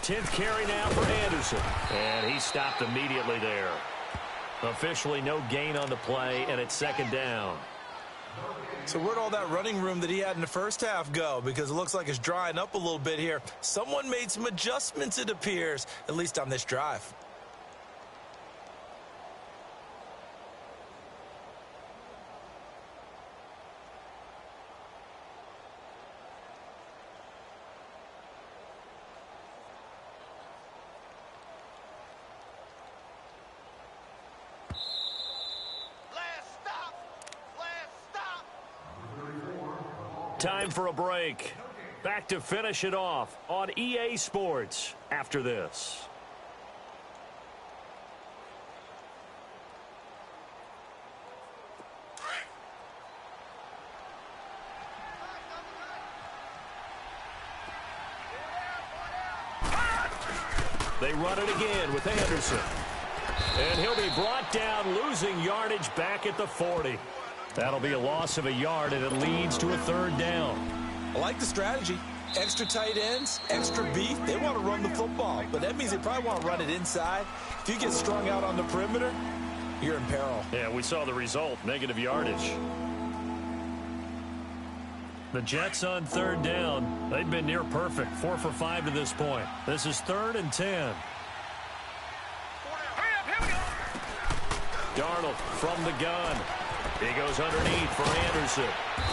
Tenth carry now for Anderson. And he stopped immediately there. Officially no gain on the play, and it's 2nd down. So where'd all that running room that he had in the first half go? Because it looks like it's drying up a little bit here. Someone made some adjustments, it appears, at least on this drive. Time for a break. Back to finish it off on EA Sports after this. They run it again with Anderson. And he'll be brought down, losing yardage back at the 40. That'll be a loss of a yard, and it leads to a 3rd down. I like the strategy. Extra tight ends, extra beef. They want to run the football, but that means they probably want to run it inside. If you get strung out on the perimeter, you're in peril. Yeah, we saw the result, negative yardage. The Jets on 3rd down. They've been near perfect, 4 for 5 to this point. This is 3rd and 10. Darnold from the gun. He goes underneath for Anderson.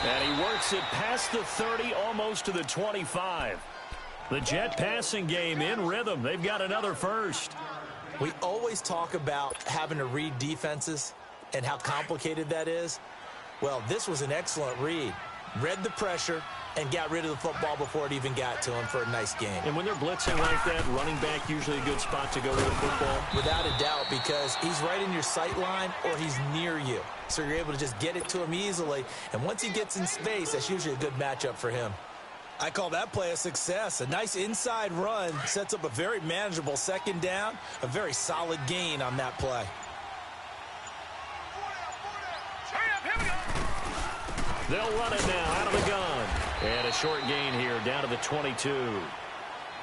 And he works it past the 30, almost to the 25. The Jet passing game in rhythm. They've got another first. We always talk about having to read defenses and how complicated that is. Well, this was an excellent read. Read the pressure and got rid of the football before it even got to him for a nice game. And when they're blitzing like that, running back usually a good spot to go with the football? Without a doubt, because he's right in your sight line or he's near you. So you're able to just get it to him easily. And once he gets in space, that's usually a good matchup for him. I call that play a success. A nice inside run sets up a very manageable second down, a very solid gain on that play. They'll run it now out of the gun. And a short gain here down to the 22.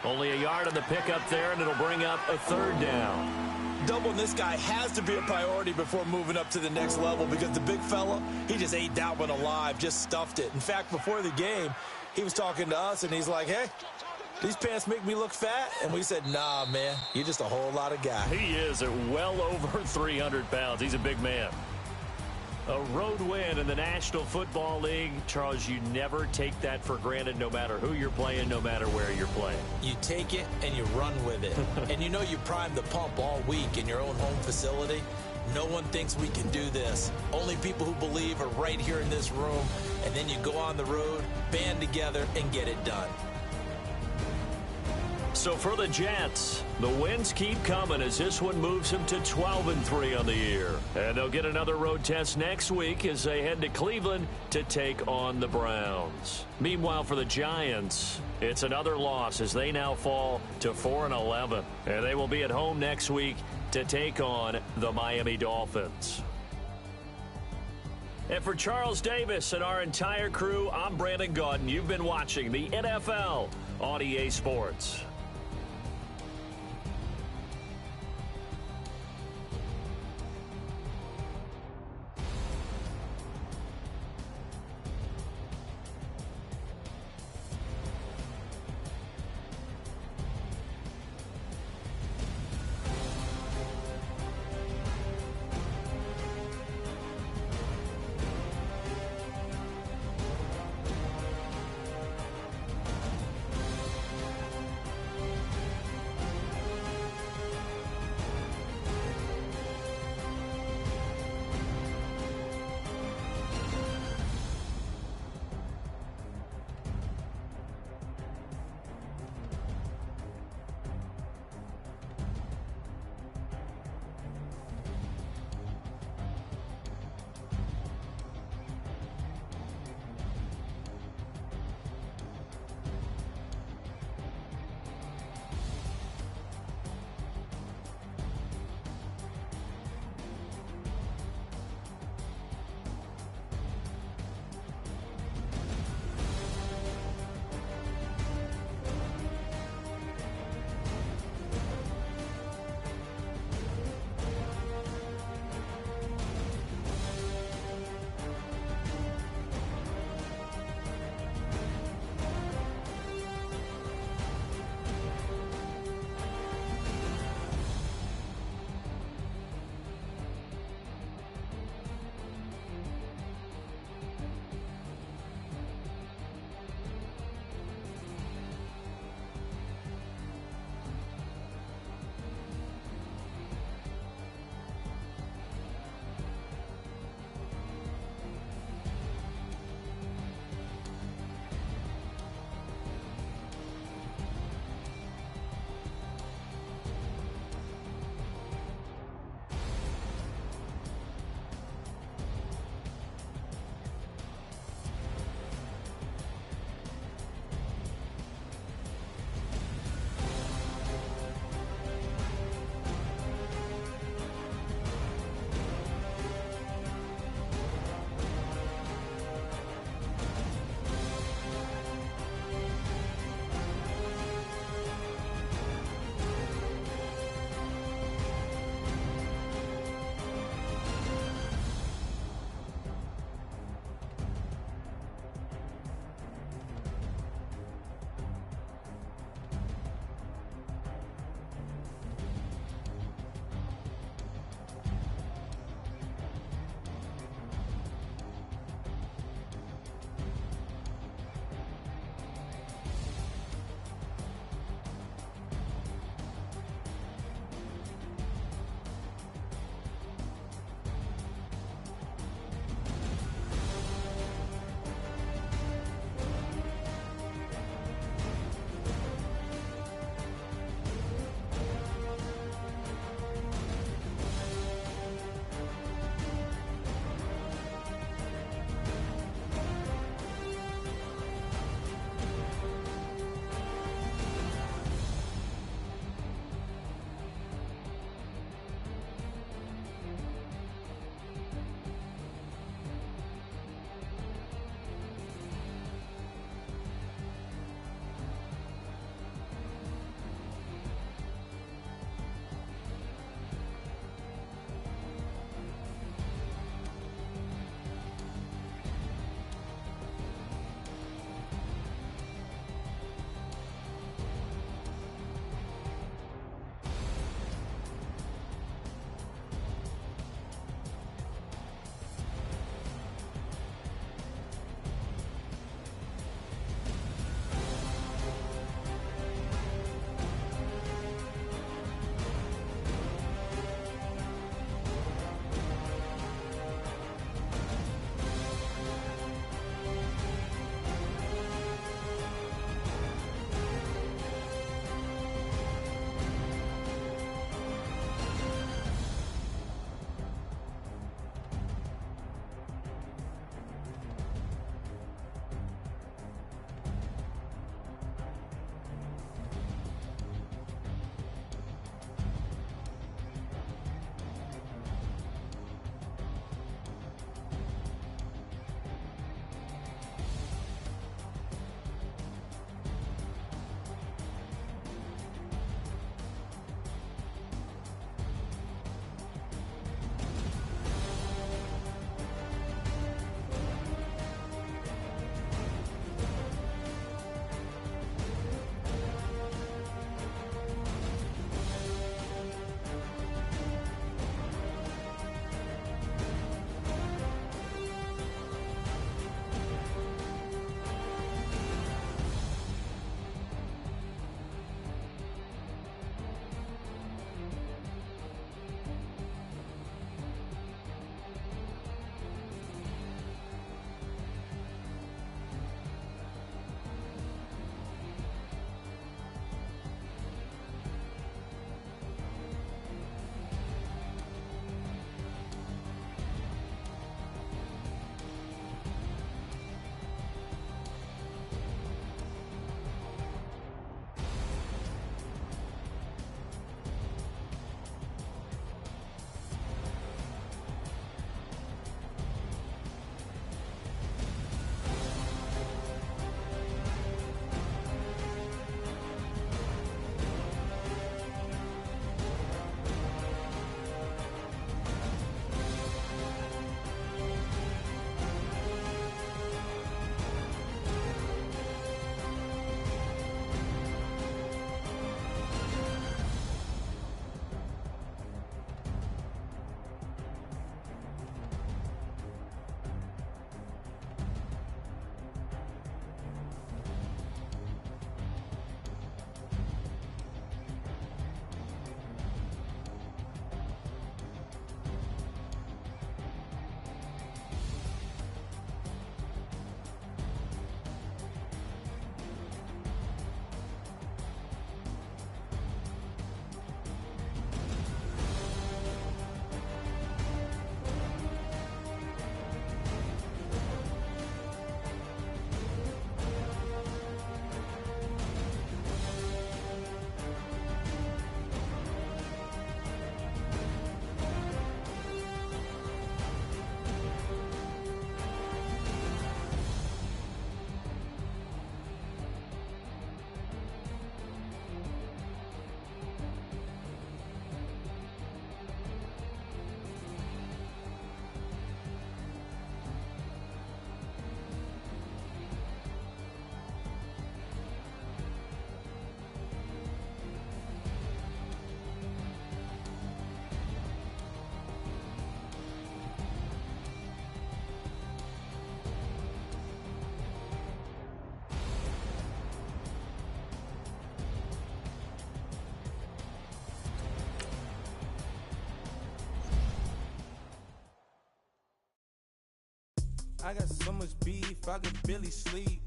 Only a yard on the pickup there, and it'll bring up a third down. Doubling this guy has to be a priority before moving up to the next level because the big fella, he just ate that one alive, just stuffed it. In fact, before the game, he was talking to us, and he's like, hey, these pants make me look fat? And we said, nah, man, you're just a whole lot of guy. He is at well over 300 pounds. He's a big man. A road win in the National Football League. Charles, you never take that for granted no matter who you're playing, no matter where you're playing. You take it and you run with it. And you know you primed the pump all week in your own home facility. No one thinks we can do this. Only people who believe are right here in this room. And then you go on the road, band together, and get it done. So for the Jets, the wins keep coming as this one moves them to 12-3 on the year. And they'll get another road test next week as they head to Cleveland to take on the Browns. Meanwhile, for the Giants, it's another loss as they now fall to 4-11. And they will be at home next week to take on the Miami Dolphins. And for Charles Davis and our entire crew, I'm Brandon Gaudin. You've been watching the NFL on EA Sports. I got so much beef, I could barely sleep.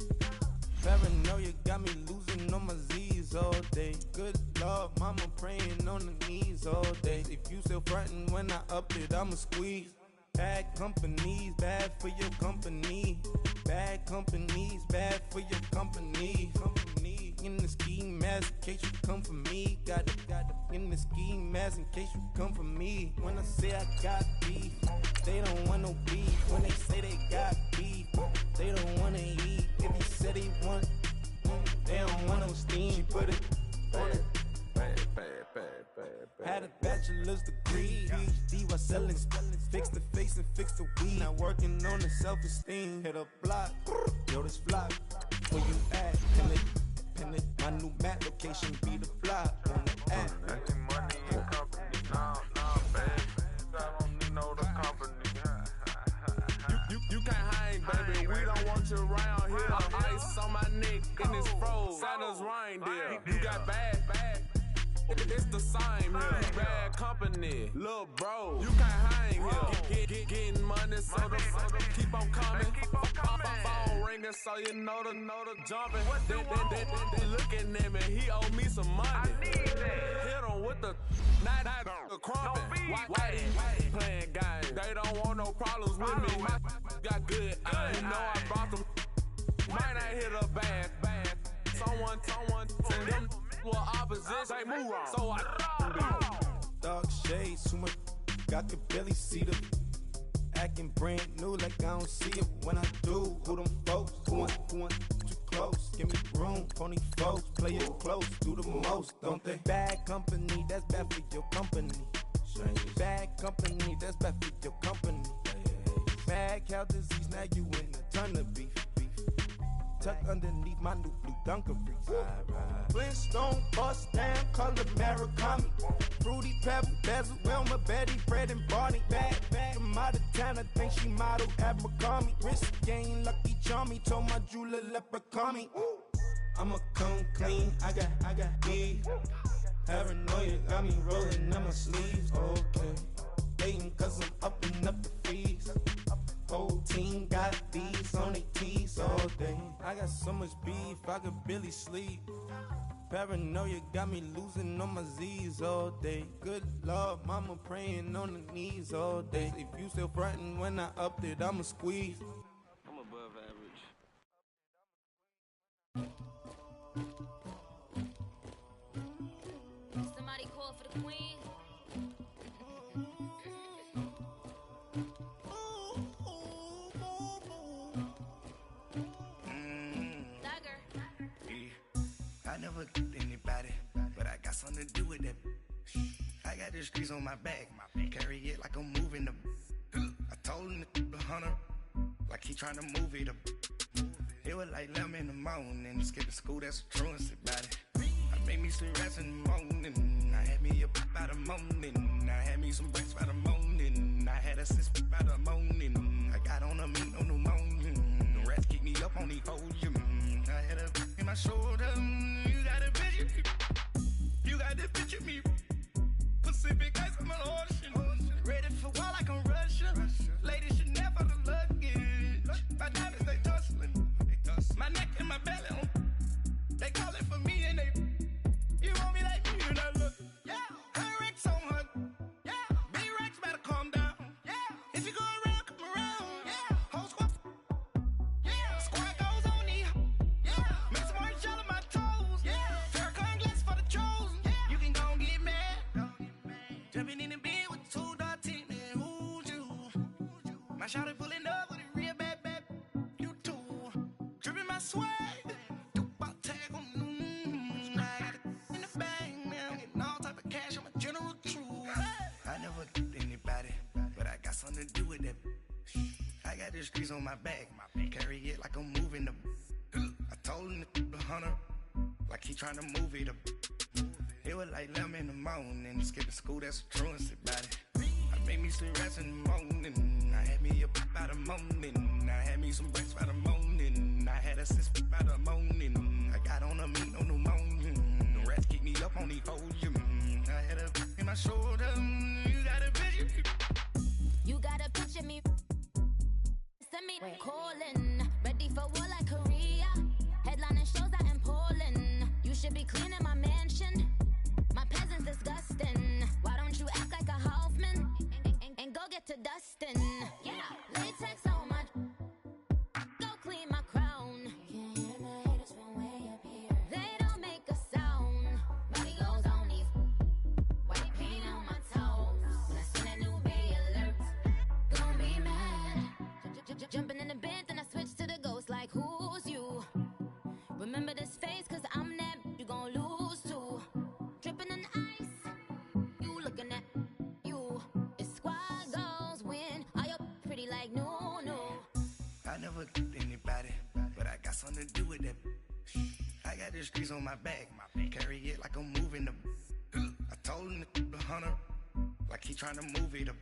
Paranoia got me losing on my Z's all day. Good Lord, mama praying on the knees all day. If you still frontin' when I up it, I'ma squeeze. Bad companies, bad for your company. Bad companies, bad for your company. In the ski mask in case you come for me. Got it in the ski mask in case you come for me. When I say I got beef, they don't want no beef. When they say they got beef, they don't wanna eat. If you said they want, they don't want no steam. Put it on it. Had a bachelor's degree, PhD while selling, fix the face and fix the weed. Now working on the self-esteem. Hit a block, yo this flock. Where you at? Pin it. My new map location be the block. On the app. Making money in company, nah, baby. I don't need no other company. You can't hang, baby. We don't want you around here. Ice on my neck and it's froze. Santa's reindeer. You got bad. It's the same here. Bad company, little bro. You can't hang here. Getting money, so the keep on coming. Phone ringing, so you know the jumping. They looking at me, he owe me some money. Hit him with the night crumping. Why they playing games? They don't want no problems with me. Got good, you know I brought them. Might not hit a bad. Someone tell them. Well, opposition, they move wrong. So I dark shades, too much. I could barely see them. Acting brand new, like I don't see it when I do. Who them folks? Who want too close? Give me room, pony folks. Play it close, do the most, don't they? Bad company, that's bad for your company. Bad company, that's bad for your company. Mad cow disease, now you in a ton of beef. Tuck underneath my new blue dungarees. Flintstone, bust down, color Murakami. Fruity Pebble, Bezel, Wilma, Betty, Fred, and Barney. Bad from out of town, I think she model Abercrombie. Wrist game, Lucky Charmy, told my jeweler leprechaun me. I'ma come clean, I got beef. Paranoia got me rolling on my sleeves, okay. Hating cause I'm upping up the fees. Whole team got these on their teeth all day. I got so much beef, I could barely sleep. Paranoia got me losing on my Z's all day. Good Lord, mama praying on the knees all day. If you still frontin' when I upped it, I'ma squeeze. I'm above average. Somebody call for the queen. I never anybody, but I got something to do with that. I got the streets on my back, carry it like I'm moving the. I told him the hunter, like he trying to move it up. It was like 11 in the morning, skipping school, that's a truancy about it. I made me some rest in the morning, I had me up by the morning, I had me some breaks by the morning, I had a sis by the morning, I got on a meat on the morning, the rats keep me up on the podium, I had a in my shoulder, you got a picture me, you got the picture me, Pacific ice on my ocean, ready for war like I'm Russia, ladies should never the luggage, my diamonds they tussling, my neck and my belly on, they calling for me and they, you want me like me and I look, yeah, her Rex on her, yeah, big Rex better calm down, yeah, if you go around, come around, yeah, whole squad, yeah, squad goes on me, yeah, make some orange gel on my toes, yeah, Farrakhan glass for the chosen, yeah, you can go and get mad, jumping in the bed with 2 dark teeth, man, who's you, my shawty pulling up with a real bad, you too, dripping my swag, something to do with that. I got the streets on my back, carry it like I'm moving the. I told him the hunter, like he trying to move it up. It was like 11 in the morning, skipping school, that's a truancy about it. I made me some rest in the morning, I had me up by the morning, I had me some breaks by the morning, I had a sis by the morning, I got on a meat on the morning, the rats keep me up on the podium, I had a in my shoulder, you got a picture. You gotta picture me. Send me call never anybody, but I got something to do with that. I got the streets on my back, carry it like I'm moving the. I told him the hunter, like he trying to move it up.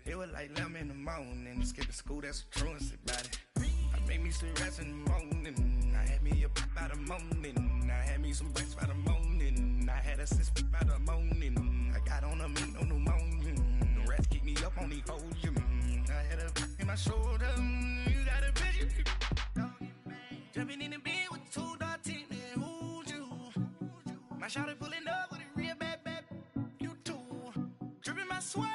It was like 11 in the morning, skipping school, that's a truancy about it. I made me some rest in the morning, I had me up by the morning, I had me some breaks by the morning, I had a sis by the morning, I got on a meat, no pneumonia, the rats keep me up on the podium, I had a in my shoulder, you got a vision, jumping in the bed with 2 dots in there, who's you? My shawty pulling up with a real bad, you too, dripping my swag.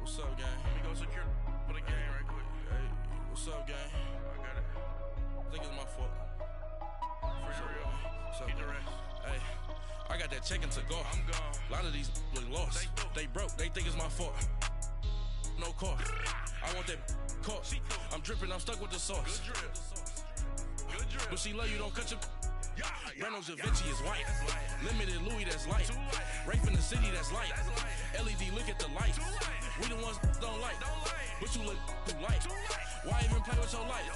What's up, gang? Let me go secure for the game right quick. Hey, what's up, gang? I got it. I think it's my fault. For real. Keep the rest. Hey, I got that check to go. I'm gone. A lot of these look lost. They broke. They think it's my fault. No car. I want that caught. I'm dripping. I'm stuck with the sauce. Good drip. Good drip. But she love you. Don't cut your. Reynolds Da Vinci is white. Limited Louis, that's light. Rape in the city, that's light. LED, look at the light. We the ones don't like. But you look too light. Why even play with your life?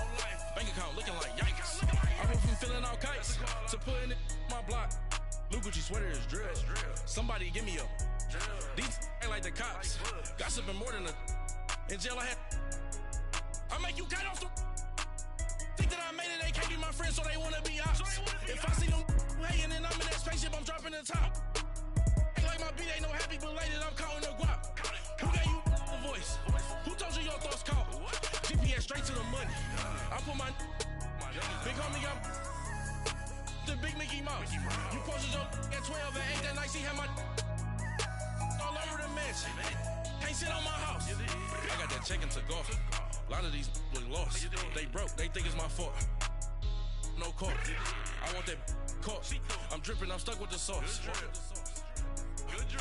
Bank account looking like yikes. I went from filling out kites to putting it in my block. Blue Gucci sweater is drill. Somebody give me a. These ain't like the cops. Gossiping more than a. In jail I had. I make you cut off the. Think that I made it, they can't be my friends, so they wanna be ops. If I see them hanging and I'm in that spaceship, I'm dropping the top. Ain't like my beat ain't no happy, but later I'm counting the guap. Who gave you the voice? Who told you your thoughts count? GPS straight to the money. I put my big homie up the big Mickey Mouse. You posted your at 12 and 8 that night, she had my all over the mansion. Can't sit on my house. I got that check-in to go. A lot of these look lost. They broke. They think it's my fault. No car. I want that caught. I'm dripping. I'm stuck with the sauce.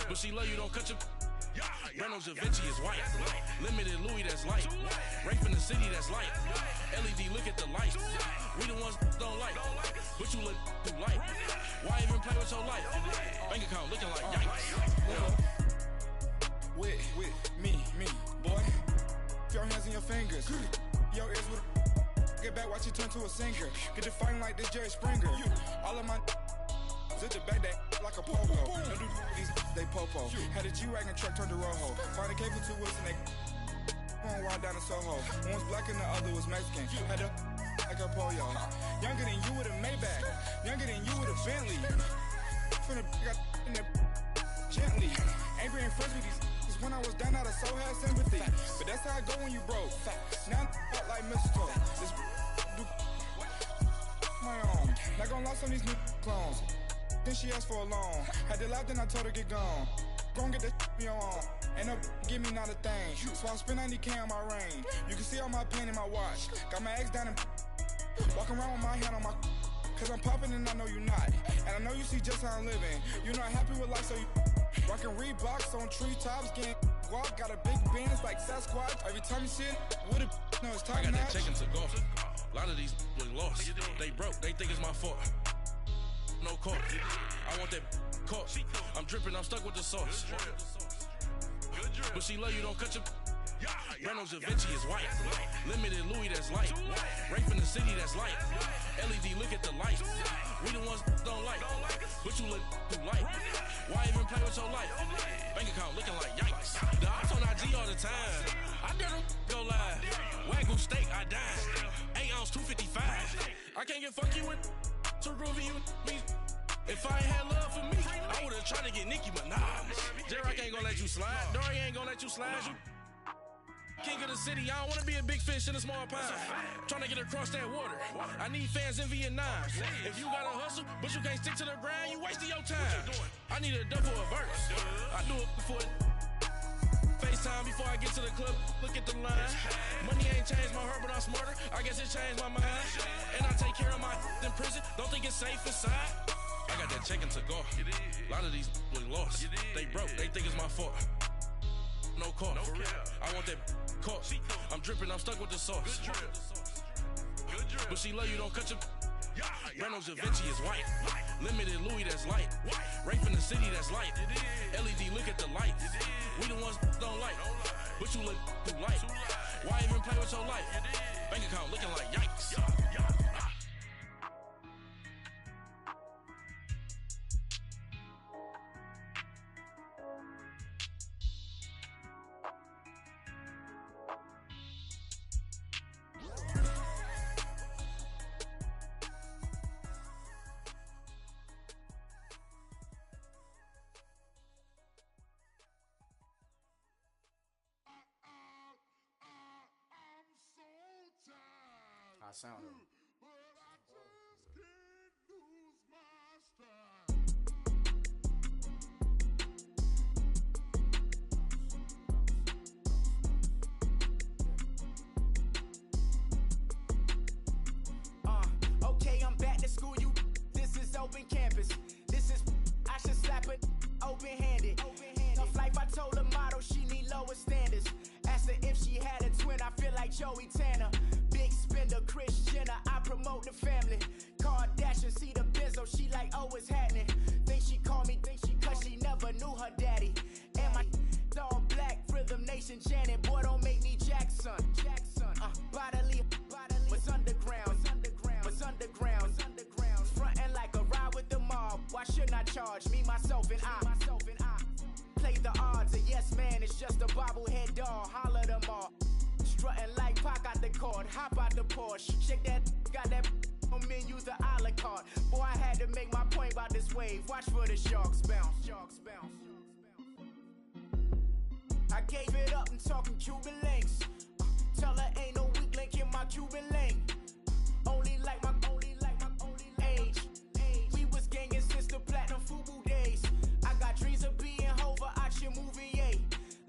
But she love you. Don't cut your. Reynolds Da Vinci is white. Limited Louis, that's light. Rape in the city, that's light. LED, look at the light. We the ones don't like. But you look too light. Why even play with your life? Bank account looking like yikes. With me, boy. Your hands and your fingers. Your ears with get back, watch you turn to a singer. Get the fighting like this Jerry Springer. All of my at the back that like a pogo. No do these they popo. Had a G-Wagon truck turned to Rojo. Find a cable 2 wheels and they going wild down in Soho. One was black and the other was Mexican. Had a like a pollo. Younger than you with a Maybach. Younger than you with a Bentley. From the got in the gently. Angry and friends with these. When I was down out of soul had sympathy. But that's how it go when you broke. Now I'm like mistletoe. This do my own. Not gonna lost on these new clones. Then she asked for a loan. Had to laugh, then I told her get gone. Gon' get that me on. Ain't no give me not a thing. So I spend 90K on my range. You can see all my pain in my watch. Got my ex down and walking around with my hand on my. Cause I'm popping and I know you not. And I know you see just how I'm living. You're not happy with life, so you rockin' Reeboks on treetops, getting guap. Got a big Benz like Sasquatch. Every time you see it, with a no, it's time. I got that check-in to go. A lot of these look lost. They broke. They think it's my fault. No car. I want that caught. I'm dripping. I'm stuck with the sauce. But she love you. Don't cut your. Reynolds Da Vinci is white. Limited Louis, that's light. Rape in the city, that's light. LED, look at the light. We the ones don't like. But you look too light. Why even play with your life? Bank account looking like yikes. The ops on IG all the time. I dare them go live. Wagyu steak, I dine. 8 ounce, 255. I can't get fuck you with too groovy you me. If I ain't had love for me, I would've tried to get Nicki Minaj. J-Rock ain't gonna let you slide. Dory ain't gonna let you slide. King of the city, I don't want to be a big fish in a small pond. Trying to get across that water. I need fans in Vietnam. If you got to hustle, but you can't stick to the grind, you wasting your time. I need a double a verse. I do it before FaceTime before I get to the club. Look at the line. Money ain't changed my heart, but I'm smarter. I guess it changed my mind. And I take care of my in prison. Don't think it's safe inside. I got that check-in to go. A lot of these look lost. They broke. They think it's my fault. No call. For real. I want that caught. I'm dripping. I'm stuck with the sauce. But she love you. Don't cut your. Breno Javinci is white. Limited Louis, that's light. Rape in the city, that's light. LED, look at the lights. We the ones don't like. But you look too light. Why even play with your life? Bank account looking like yikes. Sound okay, I'm back to school. This is open campus. This is I should slap it open-handed. Tough life, I told the model she need lower standards. Asked her if she had a twin. I feel like Joey Tanner. Big spender, Kris Jenner, I promote the family. Kardashian, see the benzo, she like, oh, it's happening. Think she call me, cause she never knew her daddy. And my all black, Rhythm Nation, Janet, boy, don't make me Jackson. Bodily, was underground. Frontin' like a ride with the mob. Why shouldn't I charge me, myself, and I? Play the odds, a yes man, it's just a bobblehead doll. Holler them all. Strutting like Pac out the court, hop out the Porsche. Shake that, got that on menu, the a la carte. Boy, I had to make my point about this wave. Watch for the sharks bounce. I gave it up and talking Cuban links. Tell her ain't no weak link in my Cuban link. Only like my age. We was gangin' since the platinum FUBU days. I got dreams of being Hova out your movie, yay.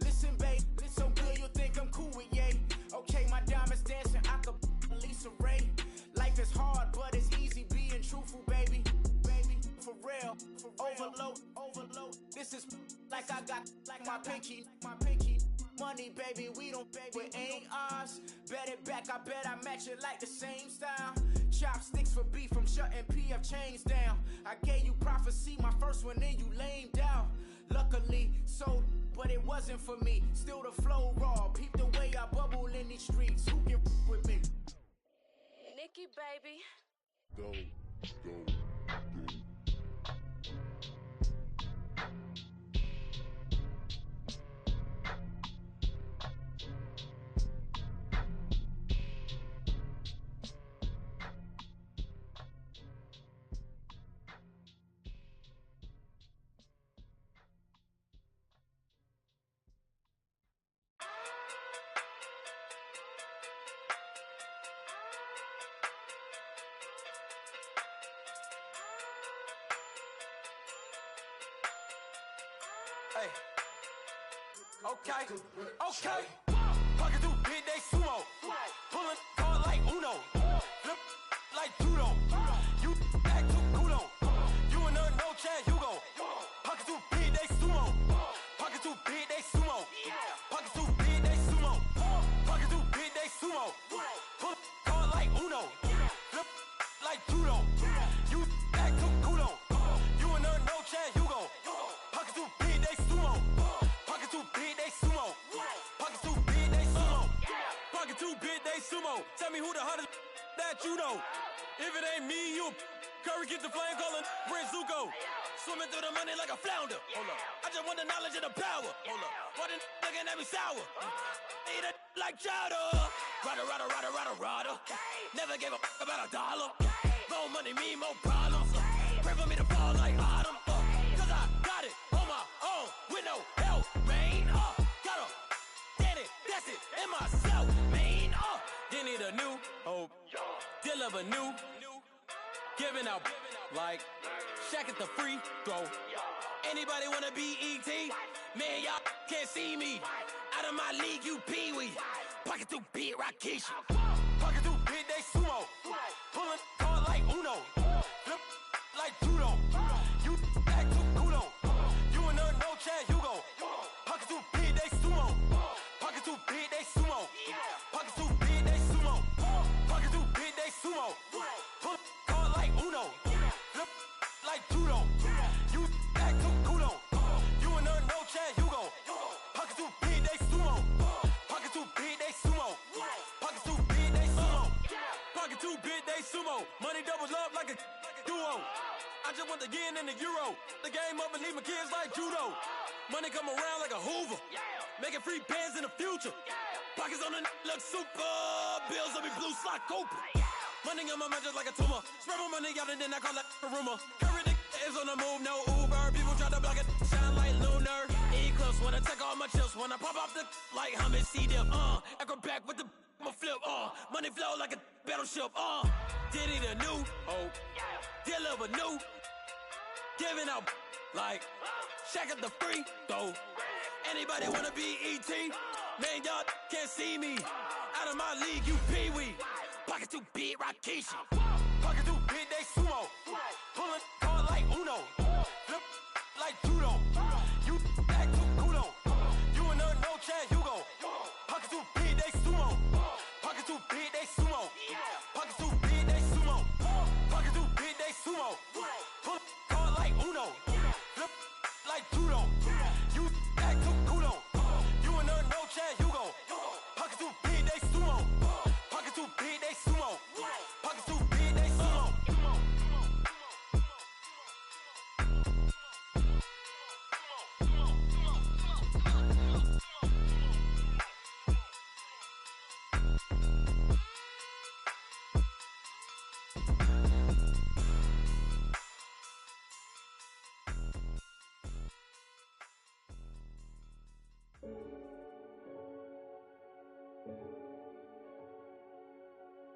Listen, babe, so good you'll think I'm cool with yay. Okay, my diamonds dancing, I could Lisa Ray. Life is hard, but it's easy being truthful, baby. For real, overload. This is like I got like my pinky. Money, baby, we don't pay, it ain't ours. Bet it back, I bet I match it like the same style. Chopsticks for beef from shutting PF chains down. I gave you prophecy, my first one, then you lamed out. Luckily, sold, but it wasn't for me. Still the flow raw, peep the way I bubble in these streets. Who can with me? Nikki, baby. Go. Hey. Okay. Pocket through big day sumo. Pulling card like Uno. Flip like judo. You act too kudo. You and her no chance, you go. Pocket through big day sumo. Pocket through big day sumo. Pocket through big day sumo. Pocket through big day sumo. Pull card like Uno. Flip like judo. You act too kudo. You and her no chance, you go. Pocket through big day sumo. Pocket too big, they sumo. Pocket too big, they sumo. Pocket too big, they sumo. Tell me who the hottest that you know. If it ain't me, you Curry get the flame calling Prince Zuko. Swimming through the money like a flounder. Hold up. I just want the knowledge and the power. Hold up. Why the looking at me sour? Eat it like chowder. Rada. Never gave a about $1. More money, me, more problems. Pray for me to fall like autumn. Cause I got it on my own with no help, man. Got a, get it, that's it, in my a new hope, deal of a new, giving out like Shaq at the free throw. Anybody wanna be ET? Man, y'all can't see me. Out of my league, you pee-wee. Pocket too big, Rakishi. Pocket too big, they sumo. Pulling card like Uno. Flip like judo. You act too kudo. You and her, no Chad Hugo. Pocket too big, they sumo. Pocket too big, they sumo. Pocket too big, they sumo. Pocket too big, they sumo. Pull card like Uno. Flip like judo. You act too kudo. You and her, no Chad Hugo. Pocket too big, they sumo. Pocket too big, they sumo. Pocket too big, they sumo. Pocket too big, they sumo. Money doubles up like a duo. I just want the yen and the euro. The game up and leave my kids like judo. Money come around like a Hoover. Making free bands in the future. Pockets on the look super. Bills on me blue slot Cooper. Money on my mind just like a tumor. Spread my money out and then I call that a rumor. Curry the is on the move, no Uber. People try to block it, shine like lunar. Eclipse when I take all my chips. When I pop off the like hummus C-dip. Echo back with the flip. Money flow like a battleship. Diddy the new hope. Deal of a new. Giving out like Shaq at the free throw. Anybody wanna be ET? Man, y'all can't see me. Out of my league, you pee-wee. Pocket too big, Rakishi. Pocket too big, they sumo. Pulling card like Uno. Flip like judo. You act too kudo. You and her, no Chad Hugo. Pocket too big, they sumo. Pocket too big, they sumo. Pocket too big, they sumo. Pocket too big, they sumo. Pull card like Uno. Flip like judo. You act too kudo. You and her, no Chad Hugo. Pocket too big, they sumo. Pocket too big, they sumo. Pocket too big, they sumo.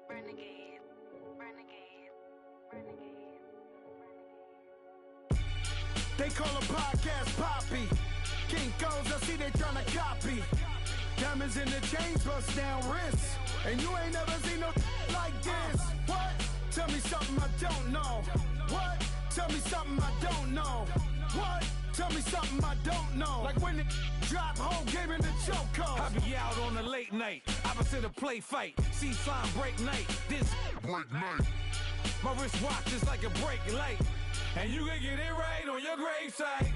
Renegade, renegade, renegade. They call a podcast Poppy. Kinkos, I see they tryna copy. Diamonds in the chains, bust down wrists. And you ain't never seen no like this. What? Tell me something I don't know. What? Tell me something I don't know. What? Tell me something I don't know. Like when it drop, whole game in the chokehold. I be out on a late night, opposite a play fight. See sign break night, this break night. My wristwatch is like a break light. And you can get it right on your gravesite.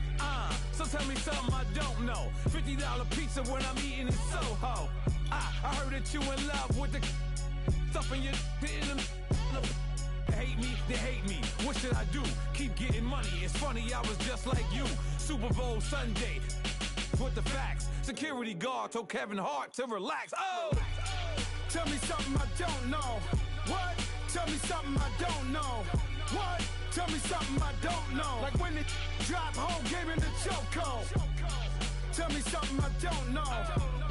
So tell me something I don't know. $50 pizza when I'm eating in Soho. I heard that you in love with the stuff in your in the hate me, they hate me. What should I do? Keep getting money. It's funny, I was just like you. Super Bowl Sunday with the facts. Security guard told Kevin Hart to relax. Oh! Tell me something I don't know. What? Tell me something I don't know. What? Tell me something I don't know. Like when it drop, whole game in the chokehold. Tell me something I don't know.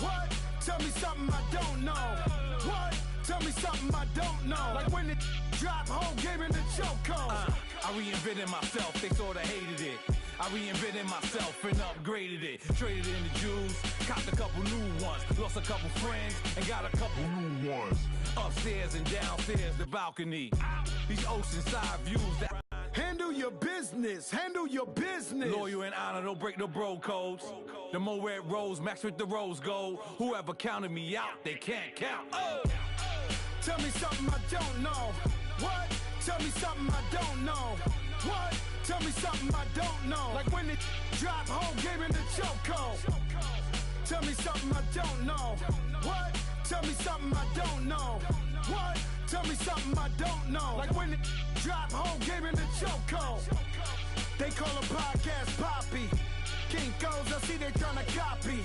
What? Tell me something I don't know. What? Tell me something I don't know. Like when it drop, whole game in the chokehold. I reinvented myself, they sorta hated it. I reinvented myself and upgraded it. Traded in the Jews, copped a couple new ones. Lost a couple friends and got a couple new ones. Upstairs and downstairs, the balcony. These oceanside views that handle your business, handle your business. Loyal and honor, don't break no bro codes. The more red rose, max with the rose gold. Whoever counted me out, they can't count. Oh! Tell me something I don't know. What? Tell me something I don't know. What? Tell me something I don't know. Like when it drop, whole game in the chokehold. Tell me something I don't know. What? Tell me something I don't know. What? Tell me something I don't know. Like when it drop, whole game in the chokehold. They call a podcast Poppy. Kinkos, I see they tryna copy.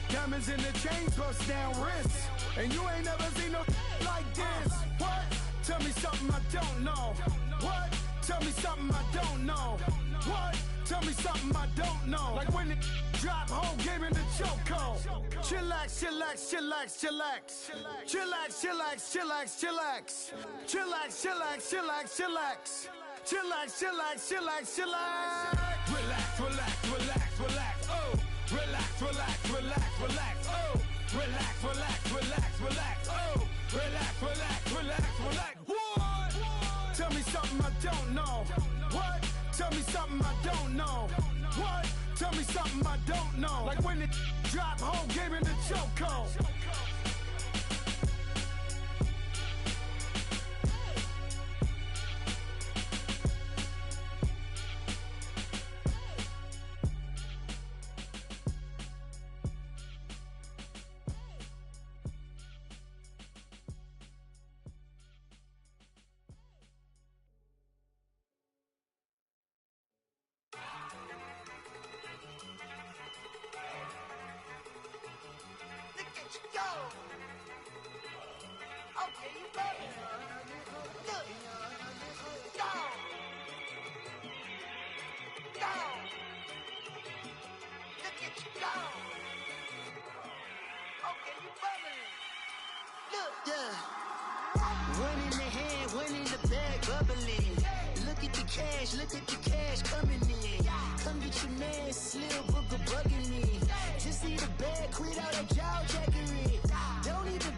Diamonds in the chains, bust down wrists. And you ain't never seen no like this. What? Tell me something I don't know. What? Tell me something I don't know. What? Tell me something I don't know. Like when it drop, whole game in the chokehold. Chillax, chillax, chillax, chillax. Chillax, chillax, chillax, chillax. Chillax, chillax, chillax, chillax. Chillax, chillax, chillax, chillax. Relax, relax, relax, relax. Oh, relax, relax, relax, relax. Oh, relax, relax, relax, relax. Oh, relax, relax, relax, relax. What? Tell me something I don't know. What? Tell me something I don't know. What? Tell me something I don't know. Like when it drop, whole game in the chokehold. Look at the cash coming in. Come get your man, Slim Booker bugging me. Just see the bag, quit all that jaw jackery. Don't even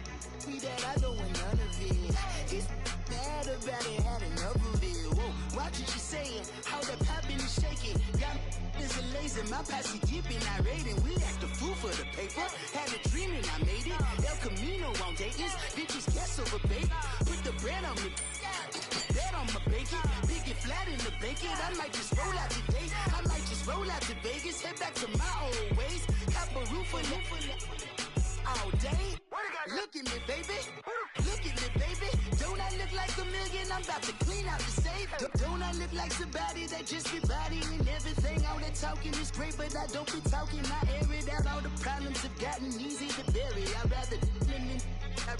be that, I don't want none of it. It's bad about it, had enough of it. Whoa, watch what you saying, how that poppin' and shaking. Got is a lazy, my posse dipping, I raiding. We act a fool for the paper. Had a dream and I made it. El Camino on Dayton's, bitches guess over bait. Put the bread on me. Bet on my bacon, big and flat in the bacon. I might just roll out today. I might just roll out to Vegas, head back to my old ways. Cop a roof for all day. Look at me, baby. Look at me, baby. Don't I look like a million? I'm about to clean out the safe. Don't I look like somebody that just be bodying everything? All that talking is great, but I don't be talking. I air it out. All the problems have gotten easy to bury. I'd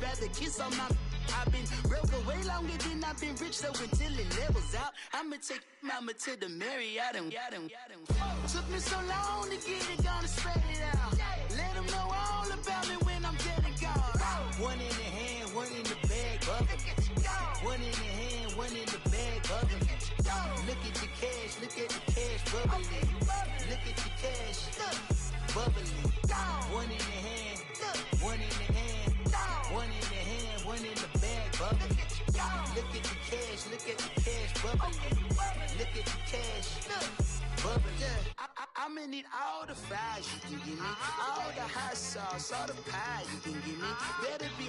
rather kiss on my. I've been broke way longer than I've been rich, so until it levels out, I'ma take mama to the Marriott and took me so long to get it, gonna spread it out. Let them know all about me when I'm dead and gone. One in the hand, one in the bag, bubble. One in the hand, one in the bag, bubble. Look at the cash, look at the cash bubbling. Look at the cash bubbling. One in the hand, one in the hand, one in the hand, one in the bag, bubbling. Look at the cash, look at the cash bubbling. Look at the cash bubbling. I'ma need all the fries you can give me, all the hot sauce, all the pie you can give me. Better be